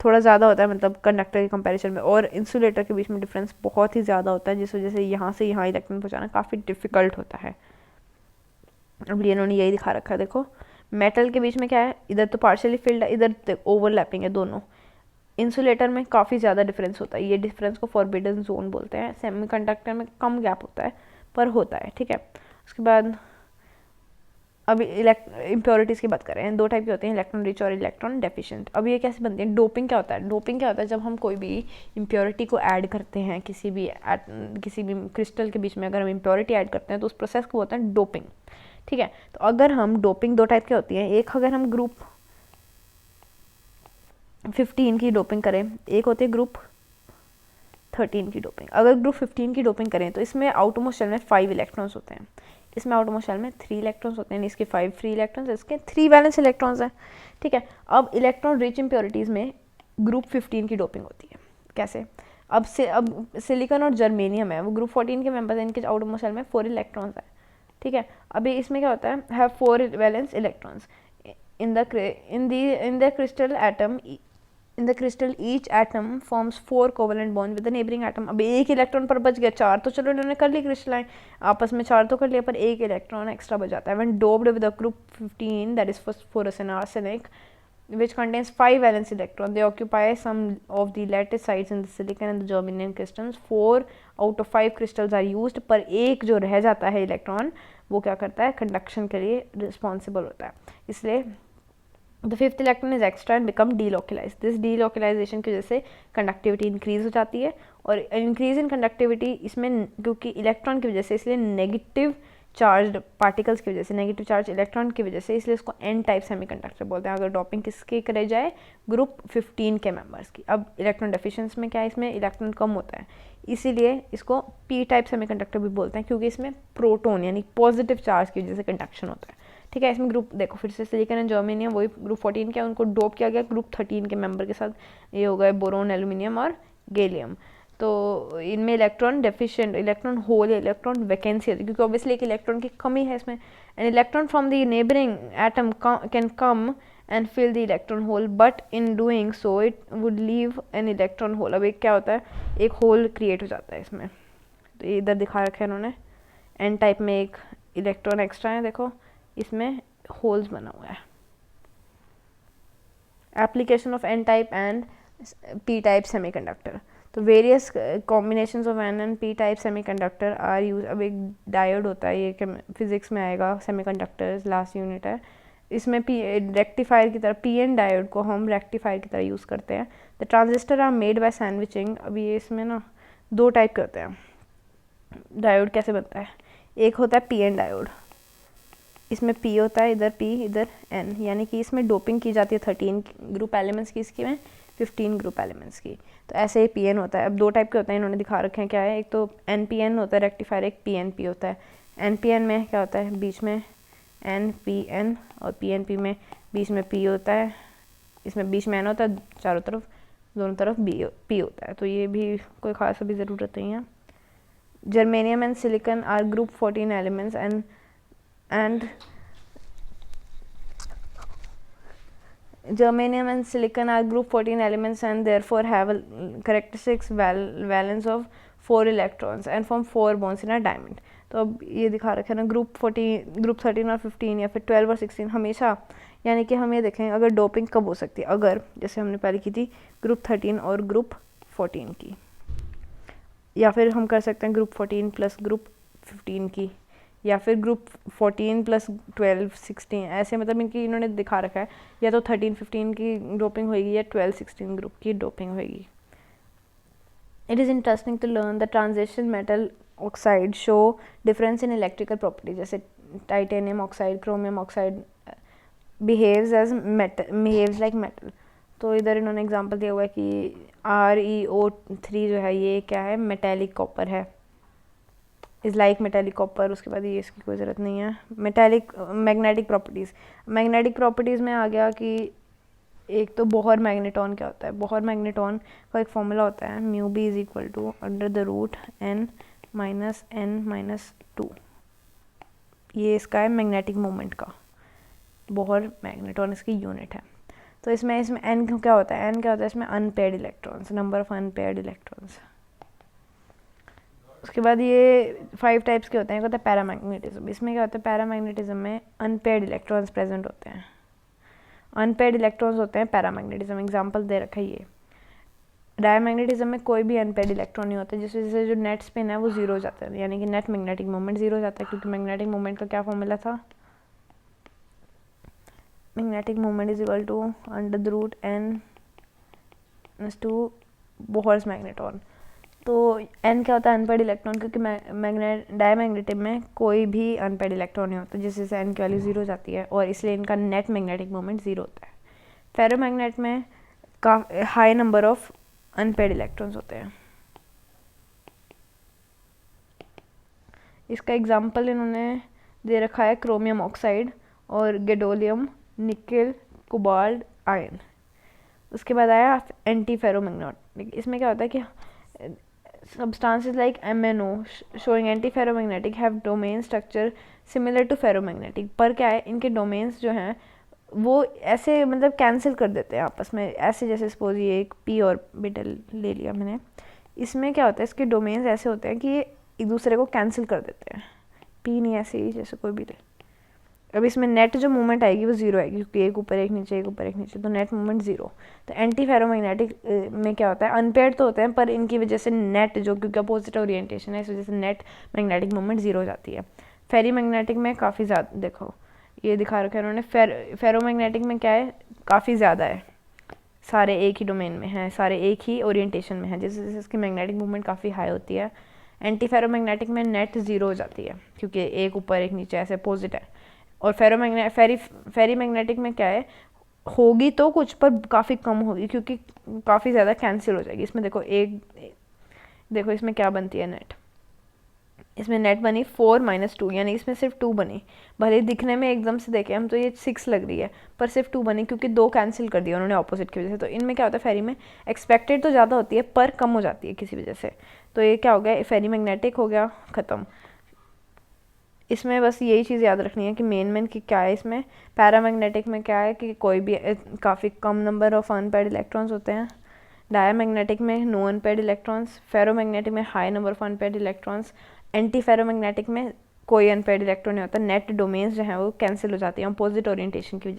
थोड़ा ज़्यादा होता है, मतलब कंडक्टर के कंपैरिजन में। और इंसुलेटर के बीच में डिफरेंस बहुत ही ज़्यादा होता है, जिस वजह से यहाँ से यहाँ इलेक्ट्रॉन पहुँचाना काफ़ी डिफ़िकल्ट होता है। अब ये इन्होंने यही दिखा रखा है, देखो मेटल के बीच में क्या है, इधर तो पार्शियली फिल्ड है, इधर ओवरलैपिंग है दोनों। इंसुलेटर में काफ़ी ज़्यादा डिफरेंस होता है, ये डिफरेंस को फॉरबिडन जोन बोलते हैं। सेमीकंडक्टर में कम गैप होता है पर होता है, ठीक है। उसके बाद अभी इम्प्योरिटीज़ की बात करें, 2 टाइप के होते हैं, इलेक्ट्रॉन रिच और इलेक्ट्रॉन डेफिशिएंट। अब ये कैसे बनते हैं, डोपिंग क्या होता है, डोपिंग क्या होता है, जब हम कोई भी इम्प्योरिटी को ऐड करते हैं किसी भी क्रिस्टल के बीच में, अगर हम इम्प्योरिटी ऐड करते हैं तो उस प्रोसेस को बोलते हैं डोपिंग, ठीक है। तो अगर हम डोपिंग 2 टाइप की होती है, एक अगर हम ग्रुप 15 की डोपिंग करें, एक होती है ग्रुप 13 की डोपिंग। अगर ग्रुप 15 की डोपिंग करें तो इसमें आउटरमोस्ट शेल में 5 इलेक्ट्रॉन्स होते हैं, इसमें आउटरमोस्ट शेल में 3 इलेक्ट्रॉन्स होते हैं, इसके 5 फ्री इलेक्ट्रॉन्स, इसके 3 वैलेंस इलेक्ट्रॉन्स हैं, ठीक है। अब इलेक्ट्रॉन रिच इम्प्योरिटीज़ में ग्रुप 15 की डोपिंग होती है। कैसे, अब सिलिकॉन और जर्मेनियम है, वो ग्रुप 14 के मेंबर्स हैं, इनके आउटरमोस्ट शेल में 4 इलेक्ट्रॉन्स हैं, ठीक है। अभी इसमें क्या होता है, have 4 valence electrons in the crystal atom. In the crystal, each atom forms 4 covalent bonds with the neighboring atom. अब एक इलेक्ट्रॉन पर बच गया, 4 तो चलो इन्होंने कर ली क्रिस्टलाइन, आपस में 4 तो कर लिया, पर एक इलेक्ट्रॉन एक्स्ट्रा बच जाता है। When doped with a group 15, that is phosphorus and arsenic, which contains 5 valence electrons, they occupy some of the lattice sites in the silicon and the germanium crystals. 4 out of 5 crystals are used, पर एक जो रह जाता है electron वो क्या करता है, कंडक्शन के लिए रिस्पॉन्सिबल होता है। इसलिए the 5th electron is extra and become delocalized. This delocalization की वजह से कंडक्टिविटी इंक्रीज हो जाती है, और इंक्रीज इन कंडक्टिविटी इसमें क्योंकि इलेक्ट्रॉन की वजह से, इसलिए नेगेटिव चार्ज पार्टिकल्स की वजह से, नेगेटिव चार्ज इलेक्ट्रॉन की वजह से, इसलिए इसको एन टाइप सेमीकंडक्टर बोलते हैं। अगर डॉपिंग किसके करे जाए, ग्रुप 15 के मेंबर्स की। अब इलेक्ट्रॉन डेफिशिएंसी में क्या है, इसमें इलेक्ट्रॉन कम होता है, इसीलिए इसको पी टाइप सेमीकंडक्टर भी बोलते हैं, क्योंकि इसमें प्रोटॉन यानी पॉजिटिव चार्ज की वजह से कंडक्शन होता है, ठीक है। इसमें ग्रुप देखो फिर से सिलिकॉन एंड जर्मेनियम वही ग्रुप 14 के, उनको डोप किया गया ग्रुप 13 के मेंबर के साथ, ये हो गए बोरोन, एल्यूमिनियम और गैलियम। तो इनमें इलेक्ट्रॉन डेफिशिएंट, इलेक्ट्रॉन होल या इलेक्ट्रॉन वैकेंसी होती है, क्योंकि ऑब्वियसली एक इलेक्ट्रॉन की कमी है इसमें। An electron from the neighbouring atom can come and fill the electron hole, but in doing so it would leave an electron hole. अब एक क्या होता है, एक होल क्रिएट हो जाता है इसमें, तो ये इधर दिखा रखा है इन्होंने, एन टाइप में एक इलेक्ट्रॉन एक्स्ट्रा है, देखो इसमें होल्स बना हुआ है। Application of n type and p type semiconductor, तो various combinations of n and p type semiconductor are use. अब एक डायोड होता है, ये फिजिक्स में आएगा, सेमीकंडक्टर्स लास्ट यूनिट है, इसमें रेक्टिफायर की तरह पी एन डायोड को हम रेक्टिफायर की तरह यूज़ करते हैं। The transistor are made by sandwiching. अभी ये इसमें ना 2 टाइप के होते हैं डायोड। कैसे बनता है, एक होता है पी एन डायोड, इसमें P होता है, इधर P इधर N, यानी कि इसमें डोपिंग की जाती है 13 ग्रुप एलिमेंट्स की, इसकी में 15 ग्रुप एलिमेंट्स की। तो ऐसे ही PN होता है। अब 2 टाइप के होते हैं, इन्होंने दिखा रखे हैं क्या है, एक तो NPN होता है रेक्टिफायर, एक PNP होता है। NPN में क्या होता है, बीच में NPN, और PNP में बीच में P होता है, इसमें बीच में N होता है, चारों तरफ दोनों तरफ P होता है। तो ये भी कोई खास अभी ज़रूरत नहीं है। Germanium and silicon are group 14 elements and Germanium and silicon are group 14 elements and therefore have a characteristics valence of 4 electrons and form 4 bonds in a diamond. तो अब ये दिखा रखा है ना ग्रुप 13 और 15 या फिर 12 और 16 हमेशा, यानी कि हम ये देखें अगर डोपिंग कब हो सकती है, अगर जैसे हमने पहले की थी ग्रुप 13 और ग्रुप 14 की, या फिर हम कर सकते हैं ग्रुप 14 प्लस ग्रुप 15 की, या फिर ग्रुप 14 प्लस 12 16, ऐसे मतलब इनकी इन्होंने दिखा रखा है या तो 13 15 की डोपिंग होगी या 12 16 ग्रुप की डोपिंग होगी. It is interesting to learn the transition metal oxide show difference in electrical properties. जैसे titanium oxide, chromium oxide behaves like metal. तो इधर इन्होंने एग्जांपल दिया हुआ है कि ReO3 जो है ये क्या है, मेटेलिक कॉपर है, इज़ लाइक मेटेलिक कॉपर. उसके बाद ये इसकी कोई ज़रूरत नहीं है. मेटेलिक मैग्नेटिक प्रॉपर्टीज़ में आ गया कि एक तो बोहर मैग्नेटॉन क्या होता है. बोहर मैग्नेटॉन का एक फॉर्मूला होता है mu B is equal to (n-n-2). ये इसका है मैग्नेटिक मोमेंट का. बोहर मैग्नेटॉन इसकी यूनिट है. तो इसमें n क्या होता है, n क्या होता है इसमें unpaired electrons, number of unpaired electrons. उसके बाद ये 5 टाइप्स के होते हैं. एक होता है पैरामैग्नेटिज्म. इसमें क्या होता है, पैरामैग्नेटिज्म में अनपेयर्ड इलेक्ट्रॉन्स प्रेजेंट होते हैं. अनपेयर्ड इलेक्ट्रॉन्स होते हैं पैरामैग्नेटिज्म. एग्जांपल दे रखा है ये. डायमैग्नेटिज्म में कोई भी अनपेयर्ड इलेक्ट्रॉन नहीं होता, जिस वजह से जो नेट स्पिन है वो जीरो हो जाता है, यानी कि नेट मैग्नेटिक मोमेंट जीरो हो जाता है, क्योंकि मैग्नेटिक मोमेंट का क्या फॉर्मूला था, magnetic moment is equal to (n-2) Bohr's magneton. तो n क्या होता है, अनपेयर्ड इलेक्ट्रॉन, क्योंकि डायमैग्नेटिक में कोई भी अनपेयर्ड इलेक्ट्रॉन नहीं होता, जिस वजह से n की वैल्यू जीरो हो जाती है और इसलिए इनका नेट मैग्नेटिक मोमेंट जीरो होता है. फेरोमैग्नेट में का high number of unpaired electrons होते हैं. इसका एग्जांपल इन्होंने दे रखा है क्रोमियम ऑक्साइड और गैडोलियम, निकल, कोबाल्ट, आयरन. उसके बाद आया एंटी फेरोमैग्नेटिक. इसमें क्या होता है कि substances like MnO showing anti-ferromagnetic have domain structure similar to ferromagnetic. पर क्या है, इनके डोमेन्स जो हैं वो ऐसे मतलब कैंसिल कर देते हैं आपस में. ऐसे जैसे सपोज ये एक p ऑर्बिटल ले लिया मैंने, इसमें क्या होता है, इसके डोमेन्स ऐसे होते हैं कि ये एक दूसरे को कैंसिल कर देते हैं. p नहीं, ऐसे ही जैसे कोई भी ले. अब इसमें नेट जो मूवमेंट आएगी वो जीरो आएगी, क्योंकि एक ऊपर एक नीचे, एक ऊपर एक नीचे, तो नेट मूवमेंट जीरो. तो एंटी फेरोमैग्नेटिक में क्या होता है, अनपेयर्ड तो होते हैं पर इनकी वजह से नेट जो, क्योंकि अपोजिट ओरिएंटेशन है, इस वजह से नेट मैग्नेटिक मूवमेंट जीरो हो जाती है. फेरी मैग्नेटिक में काफ़ी ज़्यादा, देखो ये दिखा रखा है उन्होंने. फेरोमैग्नेटिक में क्या है, काफ़ी ज़्यादा है, सारे एक ही डोमेन में हैं, सारे एक ही ओरिएंटेशन में हैं, जिस वजह से इसकी मैग्नेटिक मूवमेंट काफ़ी हाई होती है. एंटी फेरोमैग्नेटिक में नेट जीरो हो जाती है, क्योंकि एक ऊपर एक नीचे ऐसे अपोजिट है. और फेरी मैग्नेटिक में क्या है, होगी तो कुछ पर काफ़ी कम होगी, क्योंकि काफ़ी ज़्यादा कैंसिल हो जाएगी. इसमें देखो इसमें क्या बनती है नेट, इसमें नेट बनी 4 - 2, यानी इसमें सिर्फ 2 बनी. भले दिखने में एकदम से देखें हम तो ये 6 लग रही है, पर सिर्फ 2 बनी, क्योंकि 2 कैंसिल कर दिया उन्होंने ऑपोजिट की वजह से. तो इनमें क्या होता है, फेरी में एक्सपेक्टेड तो ज़्यादा होती है पर कम हो जाती है किसी वजह से. तो ये क्या हो गया, फेरी मैग्नेटिक हो गया, ख़त्म. इसमें बस यही चीज़ याद रखनी है कि मेन की क्या है. इसमें पैरामैग्नेटिक में क्या है कि कोई भी काफ़ी कम नंबर ऑफ अनपेयर्ड इलेक्ट्रॉन्स होते हैं. डायमैग्नेटिक में नो अनपेयर्ड इलेक्ट्रॉन्स. फेरोमैग्नेटिक में high number of unpaired electrons. Anti ferromagnetic में कोई अनपेयर्ड इलेक्ट्रॉन नहीं होता, नेट डोमेन्स जो हैं वो कैंसिल हो जाती हैं अपोजिट ओरिएंटेशन की वजह